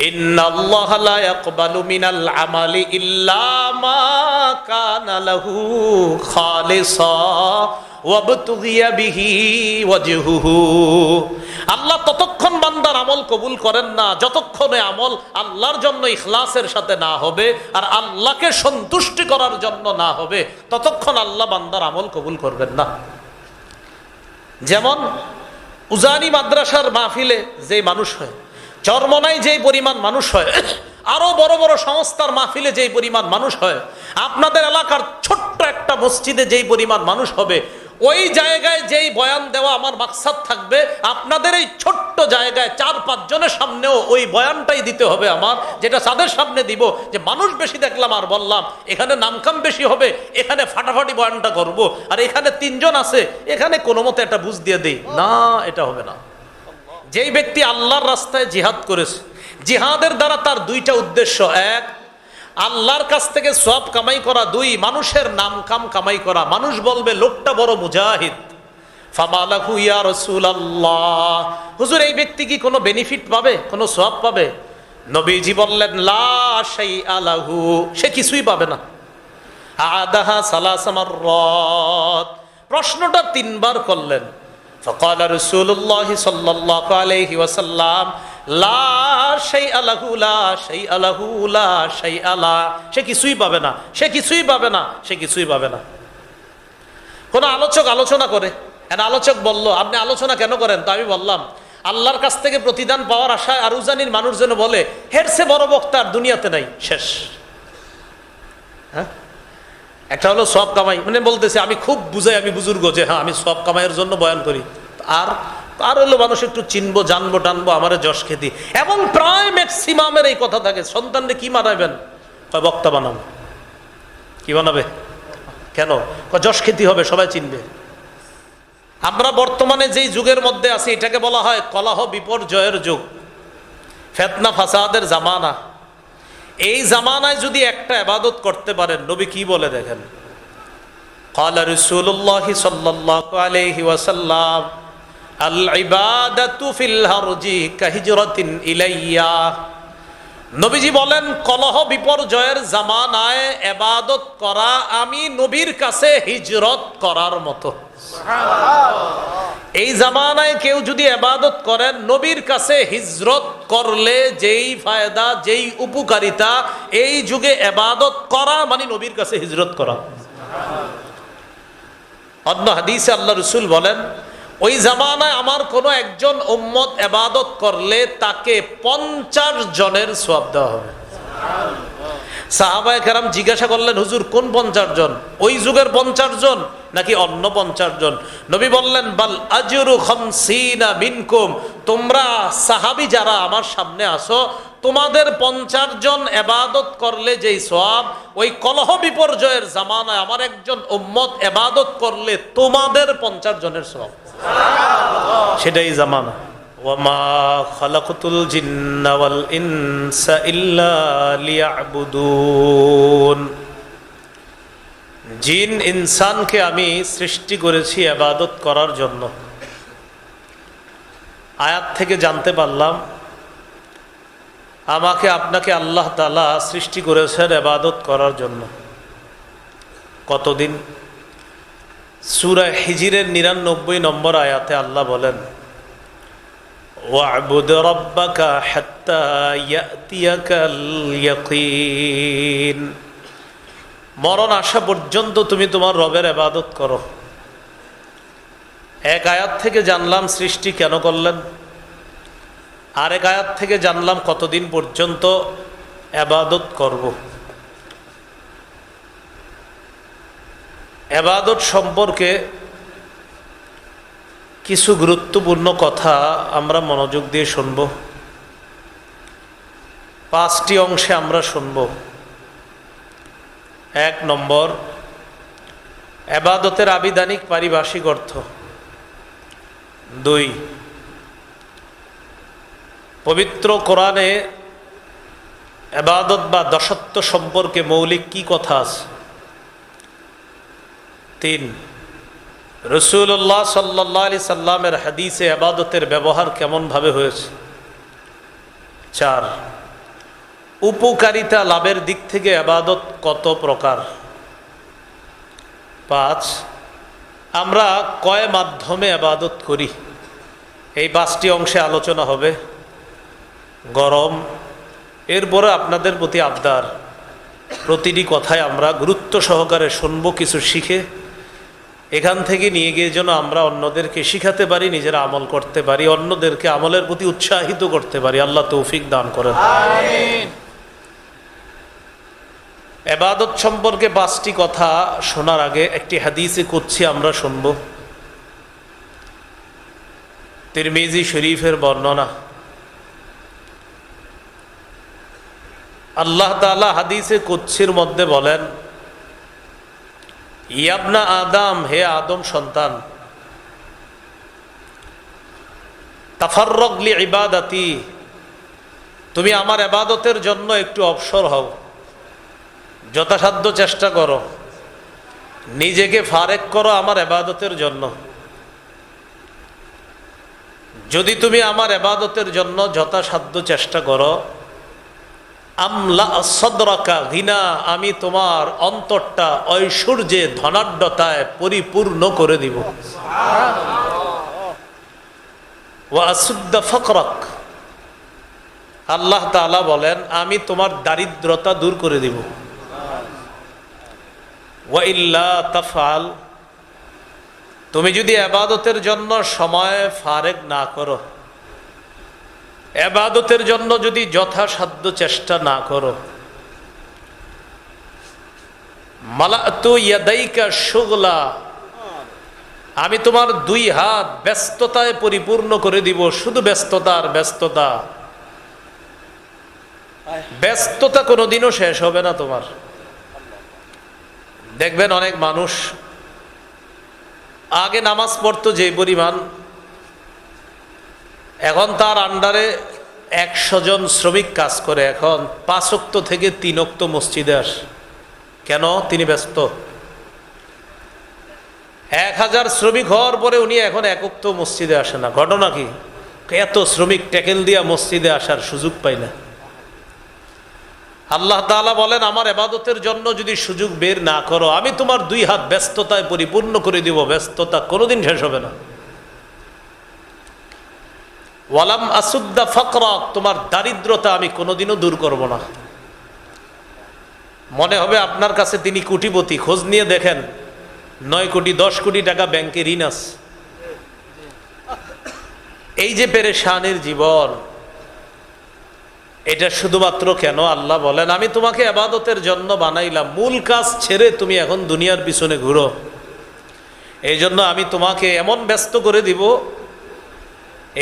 ইন্নাল্লাহা লা ইয়াকবালু মিনাল আমালি ইল্লা মা কানা লাহু খালিসা ওয়াবতুগিয়া বিহি ওয়াজহুহু। আল্লাহ ততক্ষণ বান্দার আমল কবুল করেন না যতক্ষণে আমল আল্লাহর জন্য ইখলাসের সাথে না হবে আর আল্লাহকে সন্তুষ্টি করার জন্য না হবে, ততক্ষণ আল্লাহ বান্দার আমল কবুল করবেন না। যেমন উজানি মাদ্রাসার মাহফিলে যে মানুষ হয়, চরমনায় যেই পরিমাণ মানুষ হয়, আরো বড় বড় সংস্থার মাহফিলে যেই পরিমাণ মানুষ হয়, আপনাদের এলাকার ছোট্ট একটা মসজিদে যেই পরিমাণ মানুষ হবে, ওই জায়গায় যেই বয়ান দেওয়া আমার মাকসাদ থাকবে, আপনাদের এই ছোট্ট জায়গায় 4-5 জনের সামনেও ওই বয়ানটাই দিতে হবে আমার, যেটা তাদের সামনে দিব যে মানুষ বেশি দেখলাম আর বললাম, এখানে নামকাম বেশি হবে, এখানে ফাটাফাটি বয়ানটা করব, আর এখানে 3 জন আছে, এখানে কোনো মতে একটা বুঝ দিয়ে দেই না, এটা হবে না। যেই ব্যক্তি আল্লাহর রাস্তায় জিহাদ করেছে, জিহাদের দ্বারা তার 2টা উদ্দেশ্য: 1, আল্লাহর কাছ থেকে সওয়াব কামাই করা; 2, মানুষের নাম কাম কামাই করা। মানুষ বলবে লোকটা বড় মুজাহিদ। ফামালাহু ইয়া রাসূলুল্লাহ, হুজুর এই ব্যক্তি কি কোনো বেনিফিট পাবে, কোনো সওয়াব পাবে? নবীজি বললেন লা শাইআ লাহু, সে কিছুই পাবে না। আদাহা সালাসা মাররাত, প্রশ্নটা 3 বার করলেন। ফাকালা রাসূলুল্লাহ সাল্লাল্লাহু আলাইহি ওয়াসাল্লাম লা শাইআ লাহু, লা শাইআ লাহু, লা শাইআ লা, সে কিছুই পাবে না, সে কিছুই পাবে না, সে কিছুই পাবে না। কোন আলোচক আলোচনা করে, আলোচক বলল আপনি আলোচনা কেন করেন? তো আমি বললাম আল্লাহর কাছ থেকে প্রতিদান পাওয়ার আশায় আর উজানির মানুষ যেন বলে হের সে বড় বক্তা আর দুনিয়াতে নাই, শেষ। হ্যাঁ, একটা হলো সওয়াব কামাই, মানে বলতেছে আমি খুব বুঝাই, আমি বুজুর্গ, যে হ্যাঁ আমি সওয়াব কামাইয়ের জন্য বয়ান করি। আর হলো মানুষ একটু চিনবো, জানবো, টানবো, আমারে যশ খ্যাতি। এবং প্রায় ম্যাক্সিমামের এই কথা থাকে, সন্তানরে কি মানাবেন? কয় বক্তা বানাবো। কি বানাবে? কেন? কয় যশ খ্যাতি হবে, সবাই চিনবে। আমরা বর্তমানে যেই যুগের মধ্যে আছি, এটাকে বলা হয় কলহ বিপর্যয়ের যুগ, ফিতনা ফাসাদের জামানা। এই জামানায় যদি একটা ইবাদত করতে পারেন, নবী কি বলে দেখেন, ক্বালা রাসূলুল্লাহ সাল্লাল্লাহু আলাইহি ওয়াসাল্লাম আল ইবাদাতু ফিল হারজি কাহিজরাতিন ইলাইয়া। নবীজি বলেন কলহ বিপর্যয়ের জামানায় ইবাদত করা আমি নবীর কাছে হিজরত করার মতো। এই জামানায় কেউ যদি ইবাদত করেন, নবীর কাছে হিজরত করলে যেই ফায়দা, যেই উপকারিতা, এই যুগে ইবাদত করা মানে নবীর কাছে হিজরত করা। অন্য হাদিসে আল্লাহ রাসূল বলেন ওই জামানায় আমার কোনো একজন উম্মত ইবাদত করলে তাকে 50 জনের সওয়াব দেওয়া হবে। সাহাবায়ে কেরাম জিজ্ঞাসা করলেন হুজুর কোন 50 জন? ওই যুগের 50 জন নাকি অন্য 50 জন? নবী বললেন বাল আজরু 50 মিনকুম, তোমরা সাহাবী যারা আমার সামনে আসো, তোমাদের 50 জন ইবাদত করলে যেই সওয়াব, ওই কলহ বিপর্যয়ের জামানায় আমার একজন উম্মত ইবাদত করলে তোমাদের 50 জনের সওয়াব। সেটাই জামানা। ওয়ামা খালাকতুল জিন্না ওয়াল ইনসা ইল্লা লিয়াবুদুন, জিন ইনসানকে আমি সৃষ্টি করেছি ইবাদত করার জন্য। আয়াত থেকে জানতে পারলাম আমাকে আপনাকে আল্লাহ তাআলা সৃষ্টি করেছেন ইবাদত করার জন্য। কতদিন? সূরা হিজরের 99 নম্বর আয়াতে আল্লাহ বলেন ওয়া'বুদ রাব্বাকা হাত্তা ইয়াতিয়াকাল ইয়াকিন, মরণ আসা পর্যন্ত তুমি তোমার রবের ইবাদত করো। এক আয়াত থেকে জানলাম সৃষ্টি কেন করলেন, আরেক আয়াত থেকে জানলাম কতদিন পর্যন্ত ইবাদত করব। ইবাদত সম্পর্কে কিছু গুরুত্বপূর্ণ কথা আমরা মনোযোগ দিয়ে শুনব। 5টি অংশে আমরা শুনব। 1 নম্বর, ইবাদতের আবিধানিক পারিভাষিক অর্থ। 2, পবিত্র কোরআনে ইবাদত বা দাসত্ব সম্পর্কে মৌলিক কি কথা আছে। 3, রাসূলুল্লাহ সাল্লাল্লাহু আলাইহি সাল্লামের হাদিসে ইবাদতের ব্যবহার কেমন ভাবে হয়েছে। 4, উপকারিতা লাভের দিক থেকে ইবাদত কত প্রকার? 5, আমরা কয় মাধ্যমে ইবাদত করি? এই 5টি অংশে আলোচনা হবে। গরম, এরপরে আপনাদের প্রতি আবদার, প্রতিটি কথায় আমরা গুরুত্ব সহকারে শুনবো, কিছু শিখে এখান থেকে নিয়ে গিয়ে যেন আমরা অন্যদেরকে শিখাতে পারি, নিজেরা আমল করতে পারি, অন্যদেরকে আমলের প্রতি উৎসাহিত করতে পারি। আল্লাহ তৌফিক দান করেন। আমিন। ইবাদত সম্পর্কে 5টি কথা শোনার আগে একটি হাদিসে কুদসি আমরা শুনব। তিরমিজি শরীফের বর্ণনা। আল্লাহ তাআলা হাদিসে কুদসির মধ্যে বলেন, ইয়াবনা আদম, হে আদম সন্তান, তাফাররাগ লি ইবাদাতি, তুমি আমার ইবাদতের জন্য একটু অবসর হও, যথাসাধ্য চেষ্টা করো, নিজেকে ফারেক করো আমার ইবাদতের জন্য। যদি তুমি আমার ইবাদতের জন্য যথাসাধ্য চেষ্টা করো, আমলা সদরাকা গিনা, আমি তোমার অন্তরটা ঐশ্বর্যে ধনাঢ্যতায় পরিপূর্ণ করে দিব। ওয়া আসুদ্দা ফাকরাক, আল্লাহ তাআলা বলেন আমি তোমার দারিদ্রতা দূর করে দিব। ওয়া ইল্লা তাফআল, তুমি যদি ইবাদতের জন্য সময় ফারেক না করো, ইবাদতের জন্য যদি যথাসাধ্য চেষ্টা না করো, মালাতু ইয়াদাইকা শুগলা, আমি তোমার 2 হাত ব্যস্ততায় পরিপূর্ণ করে দিব। শুধু ব্যস্ততা আর ব্যস্ততা, ব্যস্ততা কোনোদিনও শেষ হবে না তোমার। দেখবেন অনেক মানুষ আগে নামাজ পড়তো যে পরিমাণ, এখন তার আন্ডারে 100 জন শ্রমিক কাজ করে, এখন 5 ওয়াক্ত থেকে 3 ওয়াক্ত মসজিদে আসে। কেন? তিনি ব্যস্ত। 1000 শ্রমিক হওয়ার পরে উনি এখন 1 ওয়াক্ত মসজিদে আসে না। ঘটনা কি? এত শ্রমিক ট্যাকেল দিয়া মসজিদে আসার সুযোগ পায় না। আল্লাহ তাআলা বলেন আমার ইবাদতের জন্য যদি সুযোগ বের না করো, আমি তোমার 2 হাত ব্যস্ততায় পরিপূর্ণ করে দিব। ব্যস্ততা কোনোদিন শেষ হবে না। ওয়ালাম আসুদ্দা ফাকরাক, তোমার দারিদ্রতা আমি কোনোদিনও দূর করব না। মনে হবে আপনার কাছে তিনি কোটিপতি, খোঁজ নিয়ে দেখেন 9 কোটি 10 কোটি টাকা ব্যাংকে ঋণ আছে। এই যে পেরেশানির জীবন, এটা শুধুমাত্র কেন? আল্লাহ বলেন আমি তোমাকে ইবাদতের জন্য বানাইলাম, মূল কাজ ছেড়ে তুমি এখন দুনিয়ার পিছনে ঘুরো। এই জন্য আমি তোমাকে এমন ব্যস্ত করে দিব,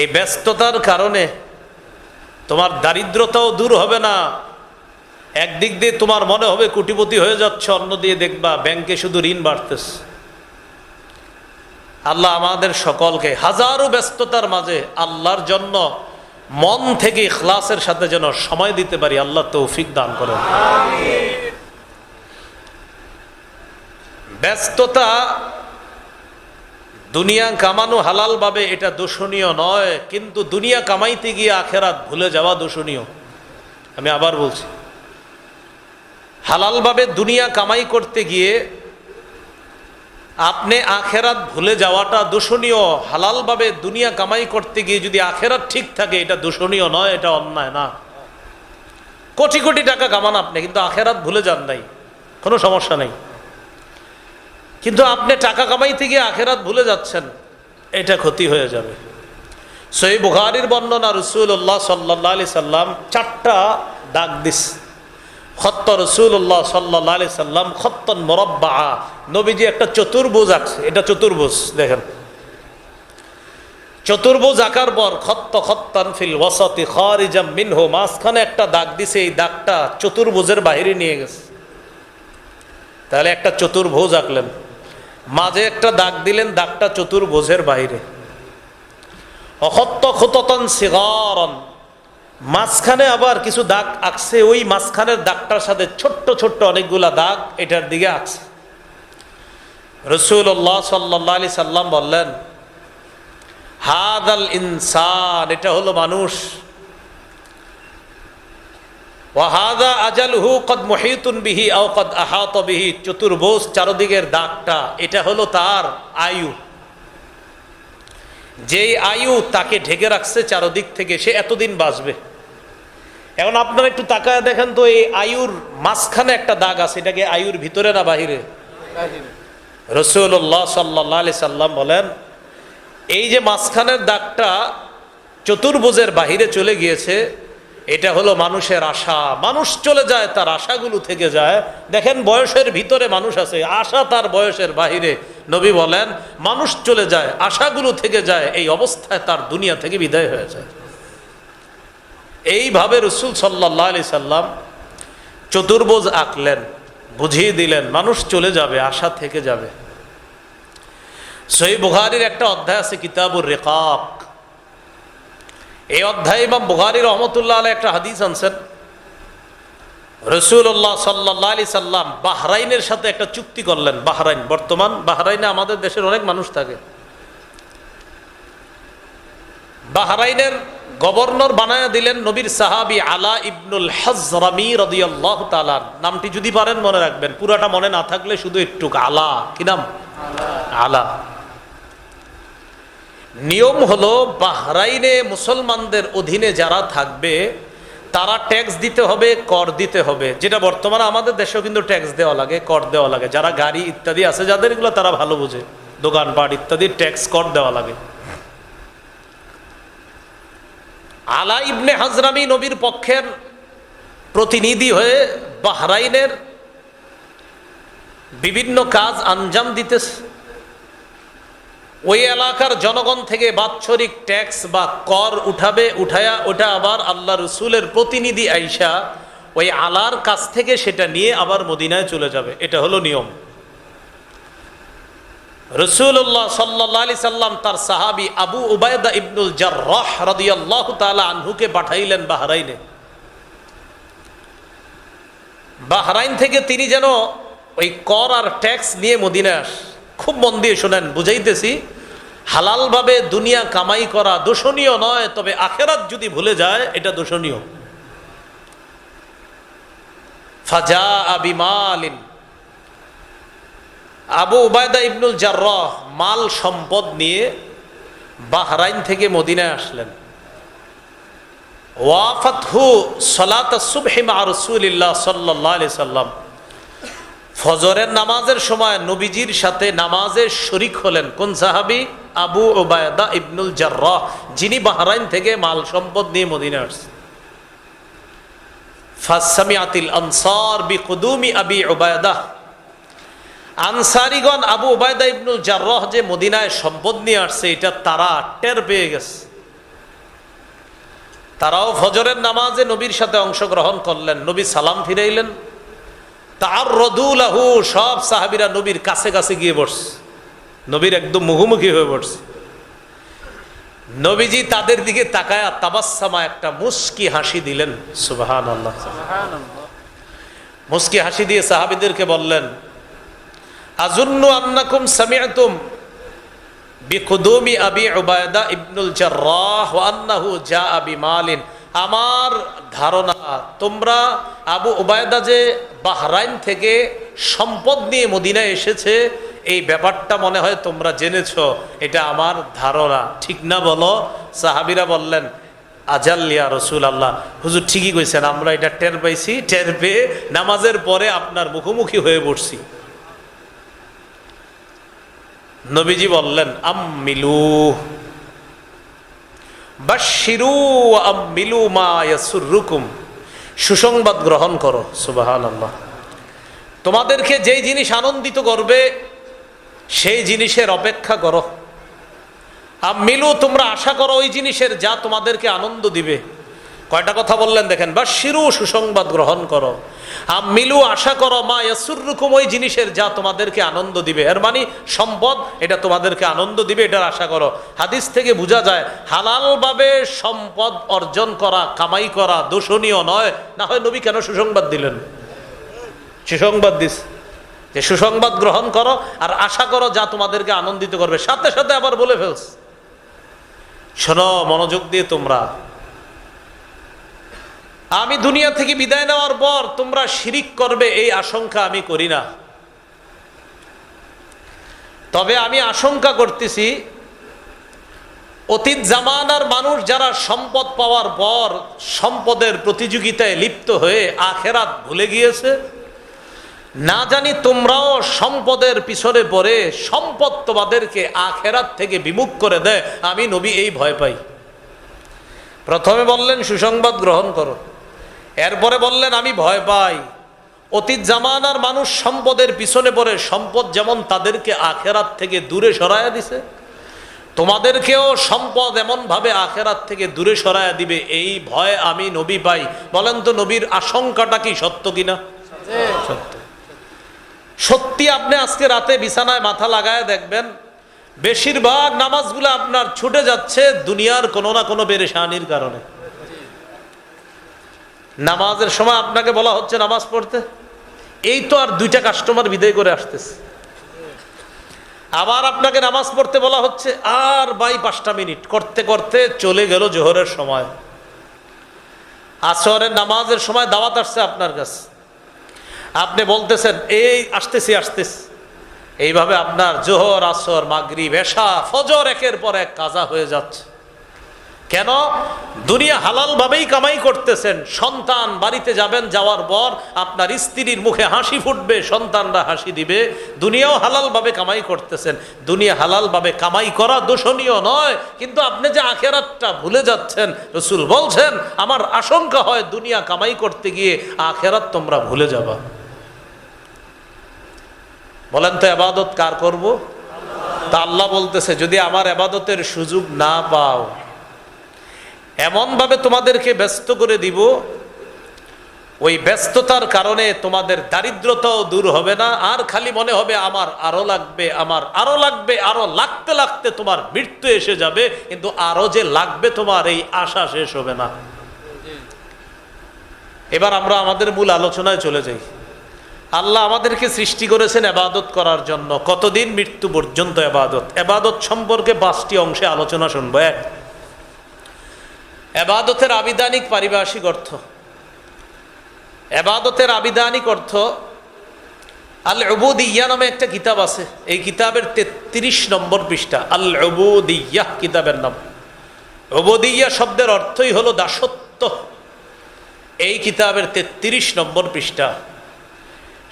এই ব্যস্ততার কারণে তোমার দারিদ্রতাও দূর হবে না। একদিক দিয়ে তোমার মনে হবে কোটিপতি হয়ে যাচ্ছে, অন্য দিয়ে দেখবা ব্যাংকে শুধু ঋণ বাড়তেছে। আল্লাহ আমাদের সকলকে হাজারো ব্যস্ততার মাঝে আল্লাহর জন্য মন থেকে ইখলাসের সাথে যেন সময় দিতে পারি, আল্লাহ তৌফিক দান করেন। ব্যস্ততা দুনিয়া কামানো হালাল ভাবে এটা দূষণীয় নয়, কিন্তু দুনিয়া কামাইতে গিয়ে আখেরাত ভুলে যাওয়া দূষণীয়। আমি আবার বলছি, হালাল ভাবে দুনিয়া কামাই করতে গিয়ে আপনি আখেরাত ভুলে যাওয়াটা দূষণীয়। হালাল ভাবে দুনিয়া কামাই করতে গিয়ে যদি আখেরাত ঠিক থাকে, এটা দূষণীয় নয়, এটা অন্যায় না। কোটি কোটি টাকা কামান আপনি, কিন্তু আখেরাত ভুলে যান নাই, কোনো সমস্যা নেই। কিন্তু আপনি টাকা কামাইতে গিয়ে আখেরাত ভুলে যাচ্ছেন, এটা ক্ষতি হয়ে যাবে। সহিহ বুখারীর বর্ণনা, রাসূলুল্লাহ সাল্লাল্লাহু আলাইহি সাল্লাম 4টা দাগ দিস। খত্ত রাসূলুল্লাহ সাল্লাল্লাহু আলাইহি সাল্লাম খত্তান মুরাব্বা, নবীজি একটা চতুর্ভুজ আঁকছে। এটা চতুর্ভুজ, দেখেন চতুর্ভুজ আঁকার পর খত্ত খত্তান ফিল ওয়াসাতি খারিজাম মিনহু, মাঝখানে একটা দাগ দিছে, এই দাগটা চতুর্ভুজের বাইরে নিয়ে গেছে। তাহলে একটা চতুর্ভুজ আঁকলেন, মাঝে একটা দাগ দিলেন, দাগটা চতুর্ভুজের বাইরে। অখত্ত খুততান সিগারান, মাঝখানে আবার কিছু দাগ আঁকছে, ওই মাঝখানের দাগটার সাথে ছোট্ট ছোট্ট অনেকগুলা দাগ এটার দিকে আঁকছে। রাসূলুল্লাহ সাল্লাল্লাহু আলাইহি সাল্লাম বললেন, হাদাল ইনসান, এটা হলো মানুষ। ওয়াহাদা আজালহু কদ মুহিতুন বিহি আও কদ আহাত বিহি, চতুর্ভুজ চারদিকের দাগটা, এটা হলো তার আয়ু। যেই আয়ু তাকে ঢেকে রাখছে চারদিক থেকে, সে এতদিন বাঁচবে। এখন আপনারা একটু তাকায় দেখেন তো, এই আয়ুর মাঝখানে একটা দাগ আছে, এটাকে আয়ুর ভিতরে না বাহিরে? রাসূলুল্লাহ সাল্লাল্লাহু আলাইহি সাল্লাম বলেন, এই যে মাঝখানের দাগটা চতুর্ভুজের বাহিরে চলে গিয়েছে, এটা হলো মানুষের আশা। মানুষ চলে যায়, তার আশাগুলো থেকে যায়। দেখেন বয়সের ভিতরে মানুষ আছে, আশা তার বয়সের বাহিরে। নবী বলেন মানুষ চলে যায়, আশাগুলো থেকে যায়, এই অবস্থায় তার দুনিয়া থেকে বিদায় হয়ে যায়। এইভাবে রাসূল সাল্লাল্লাহু আলাইহি সাল্লাম চতুর্ভুজ আঁকলেন, বুঝিয়ে দিলেন মানুষ চলে যাবে, আশা থেকে যাবে। সহিহ বুখারীর একটা অধ্যায় আছে কিতাবুর রিকাক। এই অধ্যায়ে ইমাম বুখারী রহমতুল্লাহ আলাইহি একটা হাদিস আনছেন। রাসূলুল্লাহ সাল্লাল্লাহু আলাইহি সাল্লাম বাহরাইনের সাথে একটা চুক্তি করলেন। বাহরাইন, বর্তমান বাহরাইনে আমাদের দেশের অনেক মানুষ থাকে। বাহরাইনের গভর্নর বানায়া দিলেন নবীর সাহাবী আলা ইবনুল হাজরামি রাদিয়াল্লাহু তাআলা। নামটি যদি পারেন মনে রাখবেন, পুরাটা মনে না থাকলে শুধু একটু আলা। কি নাম? আলা। নিয়ম হলো বাহরাইনে মুসলমানদের অধীনে যারা থাকবে তারা ট্যাক্স দিতে হবে, কর দিতে হবে। যেটা বর্তমানে আমাদের দেশেও কিন্তু ট্যাক্স দেওয়া লাগে, কর দেওয়া লাগে। যারা গাড়ি ইত্যাদি আছে যাদের, এগুলো তারা ভালো বোঝে, দোকানপাট ইত্যাদি ট্যাক্স কর দেওয়া লাগে। আলা ইবনে হাজরামি নবীর পক্ষের প্রতিনিধি হয়ে বাহরাইনের বিভিন্ন কাজ আঞ্জাম দিতেছে। ওই এলাকার জনগণ থেকে বাৎসরিক ট্যাক্স বা কর উঠাবে, উঠায়া ওটা আবার আল্লাহ রসুলের প্রতিনিধি আইসা ওই আলার কাছ থেকে সেটা নিয়ে আবার মদিনায় চলে যাবে। এটা হলো নিয়ম। রাসূলুল্লাহ সাল্লাল্লাহু আলাইহি সাল্লাম তার সাহাবী আবু উবায়দা ইবনুল জাররাহ রাদিয়াল্লাহু তাআলা আনহুকে পাঠাইলেন বাহরাইনে। বাহরাইন থেকে তিনি যেন ওই কর আর ট্যাক্স নিয়ে মদিনায় আসে। খুব মন দিয়ে শোনেন, বুঝাইতেছি। হালালভাবে দুনিয়া কামাই করা দোষণীয় নয়, তবে আখেরাত যদি ভুলে যায় এটা দোষণীয়। ফাজা বিমালিন, আবু উবায়দা ইবনুল জাররাহ মাল সম্পদ নিয়ে বাহরাইন থেকে মদিনায় আসলেন। ওয়াফাতহু সালাতাস সুবহি মা রাসূলিল্লাহ সাল্লাল্লাহু আলাইহি সাল্লাম, ফজরের নামাজের সময় নবীজির সাথে নামাজে শরিক হলেন। কোন সাহাবী? আবু উবায়দা ইবনুল জাররাহ, যিনি বাহরাইন থেকে মাল সম্পদ নিয়ে মদিনায় আসছেন। ফাসামিআতিল আনসার বিকুদুমি আবি উবায়দা, আনসারীগণ আবু উবায়দা ইবনুল জাররাহ যে মদিনায় সম্পদ নিয়ে আসছে এটা তারা টের পেয়ে গেছে। তারাও ফজরের নামাজে নবীর সাথে অংশগ্রহণ করলেন। নবী সালাম ফিরাইলেন। তাআররাদু লাহু, সব সাহাবীরা নবীর কাছে কাছে গিয়ে বসছে, নবীর একদম মুখোমুখি হয়ে পড়ছে। নবীজি তাদের দিকে তাকায়া তাবাসসামা, একটা মুস্কি হাসি দিলেন। সুবহানাল্লাহ, সুবহানাল্লাহ। মুস্কি হাসি দিয়ে সাহাবীদেরকে বললেন, আযুন্নু আন্নাকুম সামি'তুম বিকুদুমি আবি উবায়দা ইবনুল জাররাহ ওয়া আন্নাহু জাআ বিমালিন। আমার ধারণা তোমরা আবু উবায়দা যে বাহরাইন থেকে সম্পদ নিয়ে মদিনায় এসেছে, এই ব্যাপারটা মনে হয় তোমরা জেনেছো, এটা আমার ধারণা, ঠিক না বলো? সাহাবীরা বললেন, আজাল ইয়া রাসূলুল্লাহ, হুজুর ঠিকই কইছেন, আমরা এটা টের পাইছি, টের পেয়ে নামাজের পরে আপনার মুখোমুখি হয়ে পড়ছি। নবীজি বললেন, আম্মিলু বাশশিরু ওয়া আম্মিলু মা ইয়াসুররুকুম, সুসংবাদ গ্রহণ করো। সুবহানাল্লাহ। তোমাদেরকে যেই জিনিস আনন্দিত করবে সেই জিনিসের অপেক্ষা করো। আম্মিলু, তোমরা আশা করো ওই জিনিসের যা তোমাদেরকে আনন্দ দিবে। কয়টা কথা বললেন দেখেন, বাশশিরু, সুসংবাদ গ্রহণ করো, আম্মিলু, আশা করো, মা ইয়াসুররুকুম, ওই জিনিসের যা তোমাদেরকে আনন্দ দিবে। এর মানে সম্পদ, এটা তোমাদেরকে আনন্দ দিবে, এটার আশা করো। হাদিস থেকে বোঝা যায় হালালভাবে সম্পদ অর্জন করা, কামাই করা দোষণীয় নয়। না হয় নবী কেন সুসংবাদ দিলেন? সুসংবাদ দিস যে সুসংবাদ গ্রহণ করো আর আশা করো যা তোমাদেরকে আনন্দিত করবে। সাথে সাথে আবার বলে ফেলস, শোনো মনোযোগ দিয়ে তোমরা, আমি দুনিয়া থেকে বিদায় নেওয়ার পর তোমরা শিরিক করবে এই আশঙ্কা আমি করি না। তবে আমি আশঙ্কা করতেছি অতীত জামানার মানুষ যারা সম্পদ পাওয়ার পর সম্পদের প্রতিযোগিতায় লিপ্ত হয়ে আখেরাত ভুলে গিয়েছে, না জানি তোমরাও সম্পদের পিছনে পড়ে সম্পদ তোমাদেরকে আখেরাত থেকে বিমুখ করে দেয়। আমি নবী এই ভয় পাই। প্রথমে বললেন সুসংবাদ গ্রহণ করো, এরপরে বললেন আমি ভয় পাই অতীত জামানার মানুষ সম্পদের পিছনে পড়ে সম্পদ যেমন তাদেরকে আখেরাত থেকে দূরে সরায়া দিছে, তোমাদেরকেও সম্পদ এমন ভাবে আখেরাত থেকে দূরে সরায়া দিবে, এই ভয় আমি নবী পাই। বলেন তো নবীর আশঙ্কাটা কি সত্য কিনা? সত্য। সত্যি আপনি আজকে রাতে বিছানায় মাথা লাগায় দেখবেন বেশিরভাগ নামাজগুলো আপনার ছুটে যাচ্ছে দুনিয়ার কোনো না কোনো পেরেশানির কারণে। নামাজের সময় আপনাকে বলা হচ্ছে নামাজ পড়তে, এই তো আর 2টা কাস্টমার বিদায় করে আসতেছে। আবার আপনাকে নামাজ পড়তে বলা হচ্ছে, আর ভাই 5টা মিনিট করতে করতে চলে গেল জোহরের সময়। আসরের নামাজের সময় দাওয়াত আসছে আপনার কাছে, আপনি বলতেছেন এই আসতেছি আসতেছি, এইভাবে আপনার জোহর, আসর, মাগরিব, এশা, ফজর একের পর এক কাজা হয়ে যাচ্ছে। কেন? দুনিয়া হালাল ভাবেই কামাই করতেছেন। সন্তান বাড়িতে যাবেন, যাওয়ার পর আপনার স্ত্রীর মুখে হাসি ফুটবে, সন্তানরা হাসি দিবে। দুনিয়াও হালাল ভাবে কামাই করতেছেন। দুনিয়া হালাল ভাবে কামাই করা দোষণীয় নয়, কিন্তু আপনি যে আখেরাতটা ভুলে যাচ্ছেন। রাসূল বলছেন আমার আশঙ্কা হয় দুনিয়া কামাই করতে গিয়ে আখেরাত তোমরা ভুলে যাবা। বলেন তো ইবাদত কার করব? তা আল্লাহ বলতেছে যদি আমার ইবাদতের সুযোগ না পাও, এমন ভাবে তোমাদেরকে ব্যস্ত করে দিব, ওই ব্যস্ততার কারণে তোমাদের দারিদ্রতাও দূর হবে না, আর খালি মনে হবে আমার আরো লাগবে, আমার আরো লাগবে, আরো লাগতে লাগতে তোমার মৃত্যু এসে যাবে, কিন্তু আরো যে লাগবে তোমার এই আশা শেষ হবে না। এবার আমরা আমাদের মূল আলোচনায় চলে যাই। আল্লাহ আমাদেরকে সৃষ্টি করেছেন ইবাদত করার জন্য। কতদিন? মৃত্যু পর্যন্ত ইবাদত। ইবাদত সম্পর্কে 5টি অংশে আলোচনা শুনবো। এক, ইবাদতের আবিধানিক পারিভাষিক অর্থ। ইবাদতের আবিধানিক অর্থ, আল উবুদিয়্যাহ নামে একটা কিতাব আছে, এই কিতাবের 33 নম্বর পৃষ্ঠা। আল উবুদিয়্যাহ কিতাবের নাম। উবুদিয়্যাহ শব্দের অর্থই হলো দাসত্ব। এই কিতাবের 33 নম্বর পৃষ্ঠা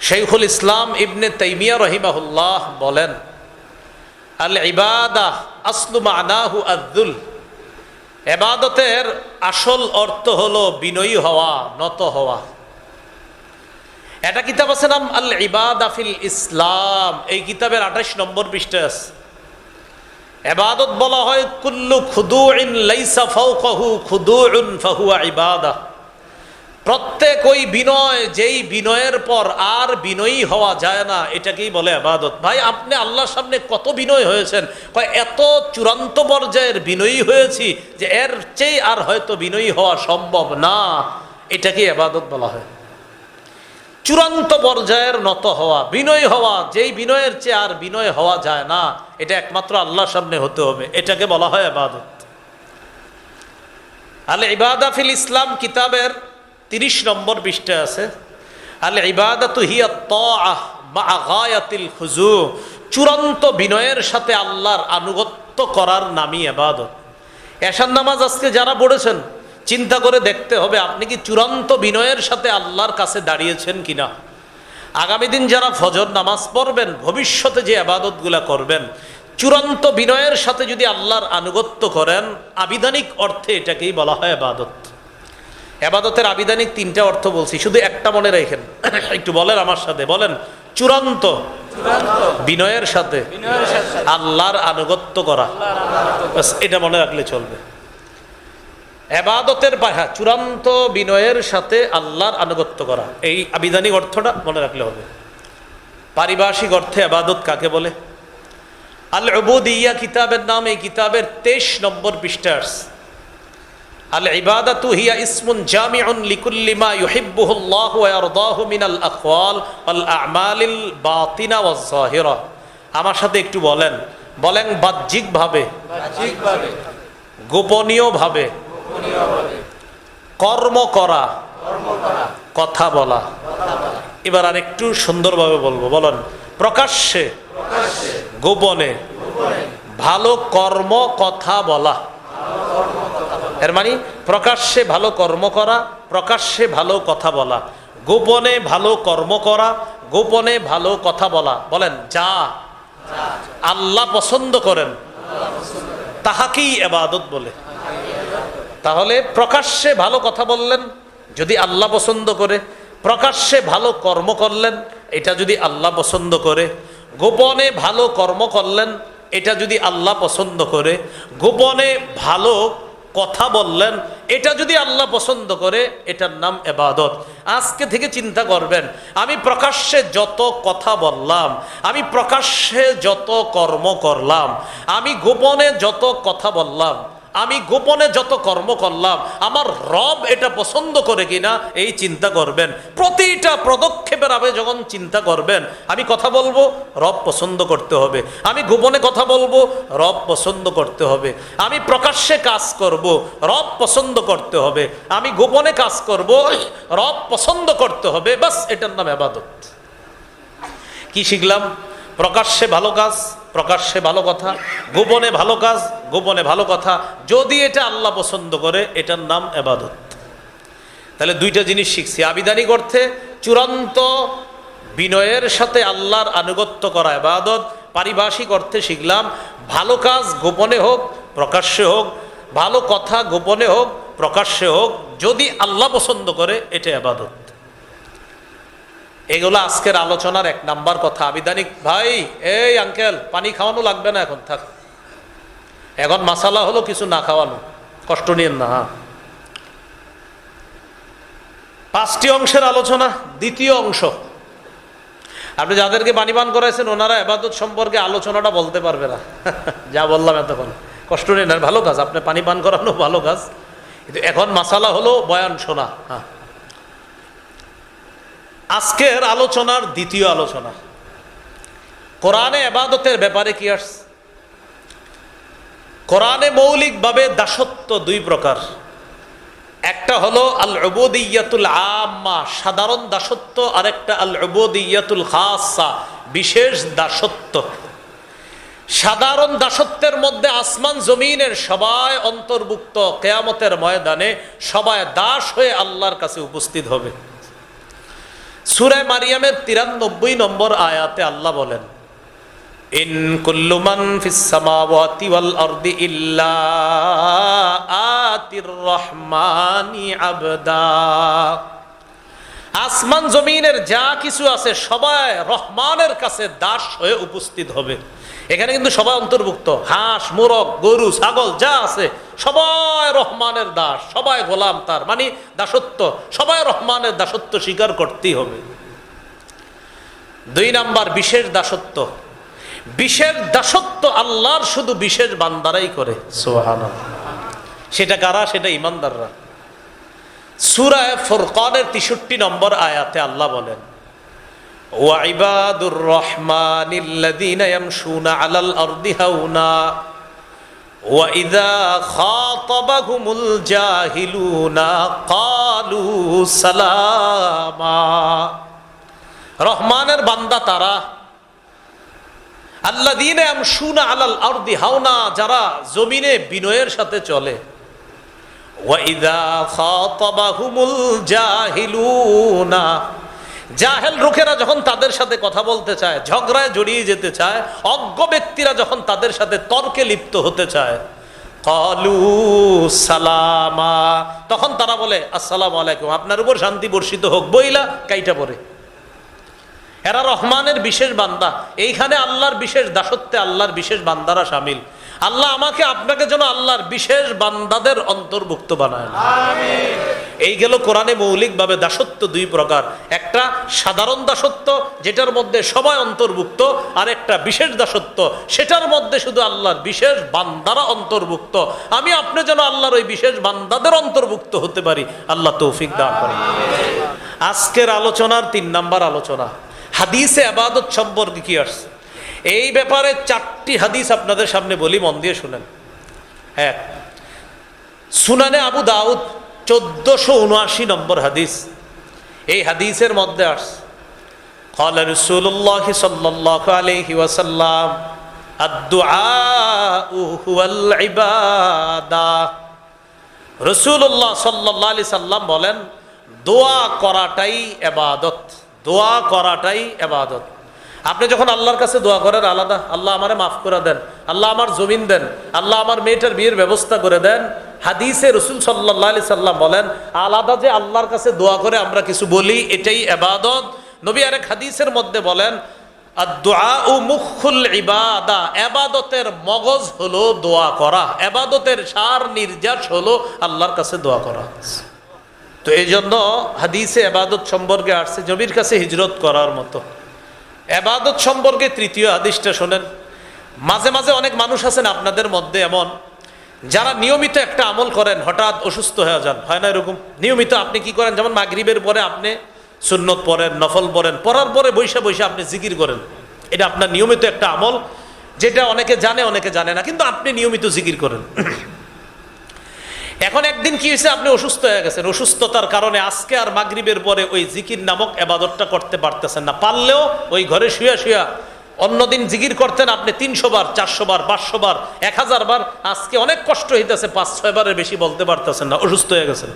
শাইখুল ইসলাম ইবনে তাইমিয়া রাহিমাহুল্লাহ বলেন, আল ইবাদাহ আসলু মানাহু আয-যুল। ইবাদতের আসল অর্থ হলো বিনয়ী হওয়া, নত হওয়া। এটা কিতাব আছে নাম আল ইবাদা ফিল ইসলাম। এই কিতাবের 28 নম্বর পৃষ্ঠা আছে। ইবাদত বলা হয় কুল্লু খুদুইন লাইসা ফাওকাহু খুদুউন ফাহুয়া ইবাদা। প্রত্যেক ওই বিনয়, যেই বিনয়ের পর আর বিনয়ী হওয়া যায় না, এটাকেই বলে ইবাদত। ভাই আপনি আল্লাহর সামনে কত বিনয় হয়েছেন? এত চূড়ান্ত পর্যায়ের বিনয়ী হয়েছি যে এর চেয়ে আর হয়তো বিনয়ী হওয়া সম্ভব না, এটাকে ইবাদত বলা হয়। চূড়ান্ত পর্যায়ের নত হওয়া, বিনয় হওয়া, যেই বিনয়ের চেয়ে আর বিনয় হওয়া যায় না, এটা একমাত্র আল্লাহর সামনে হতে হবে, এটাকে বলা হয় ইবাদত। আল ইবাদা ফিল ইসলাম কিতাবের 30 নম্বর পৃষ্ঠা আছে, আল ইবাদাতু হিয়া তাআহ মা গায়াতিল খুজু। চূড়ান্ত বিনয়ের সাথে আল্লাহর আনুগত্য করার নামই ইবাদত। এশার নামাজ আজকে যারা পড়েছেন, চিন্তা করে দেখতে হবে আপনি কি চূড়ান্ত বিনয়ের সাথে আল্লাহর কাছে দাঁড়িয়েছেন কিনা। আগামী দিন যারা ফজর নামাজ পড়বেন, ভবিষ্যতে যে ইবাদতগুলা করবেন, চূড়ান্ত বিনয়ের সাথে যদি আল্লাহর আনুগত্য করেন, আবিধানিক অর্থে এটাকেই বলা হয় ইবাদত। ইবাদতের আবিধানিক 3টা অর্থ বলছি, শুধু একটা মনে রাখেন। একটু বলেন আমার সাথে, বলেন চূড়ান্ত বিনয়ের সাথে আল্লাহর আনুগত্য করা। এটা মনে রাখলে চলবে। ইবাদতের চূড়ান্ত বিনয়ের সাথে আল্লাহর আনুগত্য করা, এই আবিধানিক অর্থটা মনে রাখলে হবে। পারিভাষিক অর্থে ইবাদত কাকে বলে? আল উবুদিয়্যাহ কিতাবের নাম। এই কিতাবের 23 নম্বর পৃষ্ঠা। আল ইবাদাতু হিয়া ইসমুন জামিউন লিকুল্লি মা ইউহিব্বুহু আল্লাহু ওয়া ইয়ারদাহু মিনাল আকওয়াল ওয়াল আ'মালিল বাতিনা ওয়াজ যাহিরা। আমার সাথে একটু বলেন, বলেন বাহ্যিকভাবে, গোপনীয়ভাবে কর্ম করা কথা বলা। এবার আর একটু সুন্দরভাবে বলবো, বলেন। প্রকাশ্যে গোপনে ভালো কর্ম কথা বলা। এর মানে প্রকাশ্যে ভালো কর্ম করা, প্রকাশ্যে ভালো কথা বলা, গোপনে ভালো কর্ম করা, গোপনে ভালো কথা বলা। বলেন, যা আল্লাহ পছন্দ করেন তাহাকেই ইবাদত বলে। তাহলে প্রকাশ্যে ভালো কথা বললেন যদি আল্লাহ পছন্দ করে, প্রকাশ্যে ভালো কর্ম করলেন এটা যদি আল্লাহ পছন্দ করে, গোপনে ভালো কর্ম করলেন এটা যদি আল্লাহ পছন্দ করে, গোপনে ভালো কথা বললেন এটা যদি আল্লাহ পছন্দ করে, এটার নাম ইবাদত। আজকে থেকে চিন্তা করবেন, আমি প্রকাশ্যে যত কথা বললাম, আমি প্রকাশ্যে যত কর্ম করলাম, আমি গোপনে যত কথা বললাম, আমি গোপনে যত কর্ম করলাম, আমার রব এটা পছন্দ করে কিনা এই চিন্তা করবেন। প্রতিটা পদক্ষেপের আগে যখন চিন্তা করবেন, আমি কথা বলবো রব পছন্দ করতে হবে, আমি গোপনে কথা বলবো রব পছন্দ করতে হবে, আমি প্রকাশ্যে কাজ করব রব পছন্দ করতে হবে, আমি গোপনে কাজ করব রব পছন্দ করতে হবে। বাস, এটার নাম ইবাদত। কি শিখলাম? প্রকাশ্যে ভালো কাজ, প্রকাশ্যে ভালো কথা, গোপনে ভালো কাজ, গোপনে ভালো কথা, যদি এটা আল্লাহ পছন্দ করে এটার নাম ইবাদত। তাহলে দুইটা জিনিস শিখছি। আবিধানিক অর্থে চূড়ান্ত বিনয়ের সাথে আল্লাহর আনুগত্য করা ইবাদত। পারিভাষিক অর্থে শিখলাম ভালো কাজ গোপনে হোক প্রকাশ্যে হোক, ভালো কথা গোপনে হোক প্রকাশ্যে হোক, যদি আল্লাহ পছন্দ করে এটা ইবাদত। এগুলো আজকের আলোচনার এক নাম্বার কথা। আবিধানিক ভাই, এই আঙ্কেল পানি খাওয়ানো লাগবে না, এখন থাক। এখন মাসালা হলো কিছু না খাওয়ানো, কষ্ট নিয়েন না। পাঁচটি অংশের আলোচনা, দ্বিতীয় অংশ। আপনি যাদেরকে পানি পান করাইছেন ওনারা ইবাদত সম্পর্কে আলোচনাটা বলতে পারবে না। যা বললাম এতক্ষণ, কষ্ট নিয়ে না, ভালো কাজ, আপনি পানি পান করানো ভালো কাজ, কিন্তু এখন মাসালা হলো বয়ান শোনা। হ্যাঁ, আজকের আলোচনার দ্বিতীয় আলোচনা, কোরআনে ইবাদতের ব্যাপারে কি আসছে। কোরআনে মৌলিকভাবে দাসত্ব দুই প্রকার। একটা হলো আল উবুদিয়াতুল আম্মা, সাধারণ দাসত্ব, আর একটা আল উবুদিয়াতুল খাসা, বিশেষ দাসত্ব। সাধারণ দাসত্বের মধ্যে আসমান জমিনের সবাই অন্তর্ভুক্ত। কিয়ামতের ময়দানে সবাই দাস হয়ে আল্লাহর কাছে উপস্থিত হবে। সূরা মারিয়ামের 93 নম্বর আয়াতে আল্লাহ বলেন, ইন কুল্লু মান ফিস সামাওয়াতি ওয়াল আরদি ইল্লা আতির রহমানি আবদা। আসমান জমিনের যা কিছু আছে সবাই রহমানের কাছে দাস হয়ে উপস্থিত হবে। এখানে কিন্তু সবাই অন্তর্ভুক্ত, হাঁস মোরগ গরু ছাগল যা আছে সবাই রহমানের দাস, সবাই গোলাম তার, মানে দাসত্ব, সবাই রহমানের দাসত্ব স্বীকার করতেই হবে। দুই নাম্বার বিশেষ দাসত্ব। বিশেষ দাসত্ব আল্লাহর শুধু বিশেষ বান্দারাই করে। সুবহানাল্লাহ। সেটা কারা? সেটা ঈমানদাররা। সূরা ফুরকানের 63 নম্বর আয়াতে আল্লাহ বলেন, ওয়া ইবাদুর রহমানিল্লাযীনা ইয়ামশুনা আলাল আরদি হাওনা ওয়া ইযা খাতাবাহুমুল জাহিলুনা ক্বালু সালামা। রহমানের বান্দা তারা, আল্লাযীনা ইয়ামশুনা আলাল আরদি হাওনা, যারা জমিনে বিনয়ের সাথে চলে। ওয়া ইযা খাতাবাহুমুল জাহিলুনা, জাহেল লোকেরা যখন তাদের সাথে কথা বলতে চায়, ঝগড়ায় জড়িয়ে যেতে চায়, অজ্ঞ ব্যক্তিরা যখন তাদের সাথে তর্কে লিপ্ত হতে চায়, ক্বালু সালামা, তখন তারা বলে আসসালামু আলাইকুম, আপনার উপর শান্তি বর্ষিত হোক, বইলা কাইটা পড়ে। এরা রহমানের বিশেষ বান্দা। এইখানে আল্লাহর বিশেষ দাসত্বে আল্লাহর বিশেষ বান্দারা শামিল। আল্লাহ আমাকে আপনাকে যেন আল্লাহর বিশেষ বান্দাদের অন্তর্ভুক্ত বানায়। আমিন। এই গেল কোরআনে মৌলিকভাবে দাসত্ব দুই প্রকার। একটা সাধারণ দাসত্ব, যেটার মধ্যে সবাই অন্তর্ভুক্ত, আর একটা বিশেষ দাসত্ব, সেটার মধ্যে শুধু আল্লাহর বিশেষ বান্দারা অন্তর্ভুক্ত। আমি আপনি যেন আল্লাহর ওই বিশেষ বান্দাদের অন্তর্ভুক্ত হতে পারি, আল্লাহ তৌফিক দান করেন। আজকের আলোচনার 3 নাম্বার আলোচনা, হাদিসে ইবাদত সম্পর্কে কি আসছে। এই ব্যাপারে 4টি হাদিস আপনাদের সামনে বলি, মন দিয়ে শুনেন। এক, সুনানে আবু দাউদ 1479 নম্বর হাদিস। এই হাদিসের মধ্যে আসছে قال رسول الله صلى الله عليه وسلم الدعاء هو العبادة। রাসূলুল্লাহ সাল্লাল্লাহু আলাইহি সাল্লাম বলেন, দোয়া করাটাই ইবাদত, দোয়া করাটাই ইবাদত। আপনি যখন আল্লাহর কাছে দোয়া করেন আলাদা, আল্লাহ আমারে মাফ করে দেন, আল্লাহ আমার জমিন দেন, আল্লাহ আমার মেয়েটার বিয়ের ব্যবস্থা করে দেন, হাদিসে রাসূল সাল্লাল্লাহু আলাইহি সাল্লাম বলেন আলাদা যে আল্লাহর কাছে দোয়া করে আমরা কিছু বলি এটাই ইবাদত। নবী আরেক হাদিসের মধ্যে বলেন আদ-দুআউ মুখুল ইবাদা, ইবাদতের মগজ হলো দোয়া করা, ইবাদতের সার নির্যাস হলো আল্লাহর কাছে দোয়া করা। তো এই জন্য হাদিসে ইবাদত সম্পর্কে আসছে নবীর কাছে হিজরত করার মতো। ইবাদত সম্পর্কে তৃতীয় হাদিসটা শোনেন। মাঝে মাঝে অনেক মানুষ আছেন আপনাদের মধ্যে এমন যারা নিয়মিত একটা আমল করেন, হঠাৎ অসুস্থ হয়ে যান, হয় না এরকম? নিয়মিত আপনি কি করেন, যেমন মাগরিবের পরে আপনি সুন্নত পড়েন, নফল পড়েন, পড়ার পরে বৈশা বৈশা আপনি জিকির করেন, এটা আপনার নিয়মিত একটা আমল, যেটা অনেকে জানে অনেকে জানে না, কিন্তু আপনি নিয়মিত জিকির করেন। এখন একদিন কি হয়েছে, আপনি অসুস্থ হয়ে গেছেন, অসুস্থতার কারণে আজকে আর মাগরিবের পরে ওই জিকির নামক ইবাদতটা করতে পারতেছেন না। পারলেও ওই ঘরে শুয়া শুয়া অন্যদিন জিকির করতেন আপনি 300 বার, 400 বার, 500 বার, 1000 বার, আজকে অনেক কষ্ট হইতেছে, 5-6 বারের বেশি বলতে পারতেছেন না, অসুস্থ হয়ে গেছেন।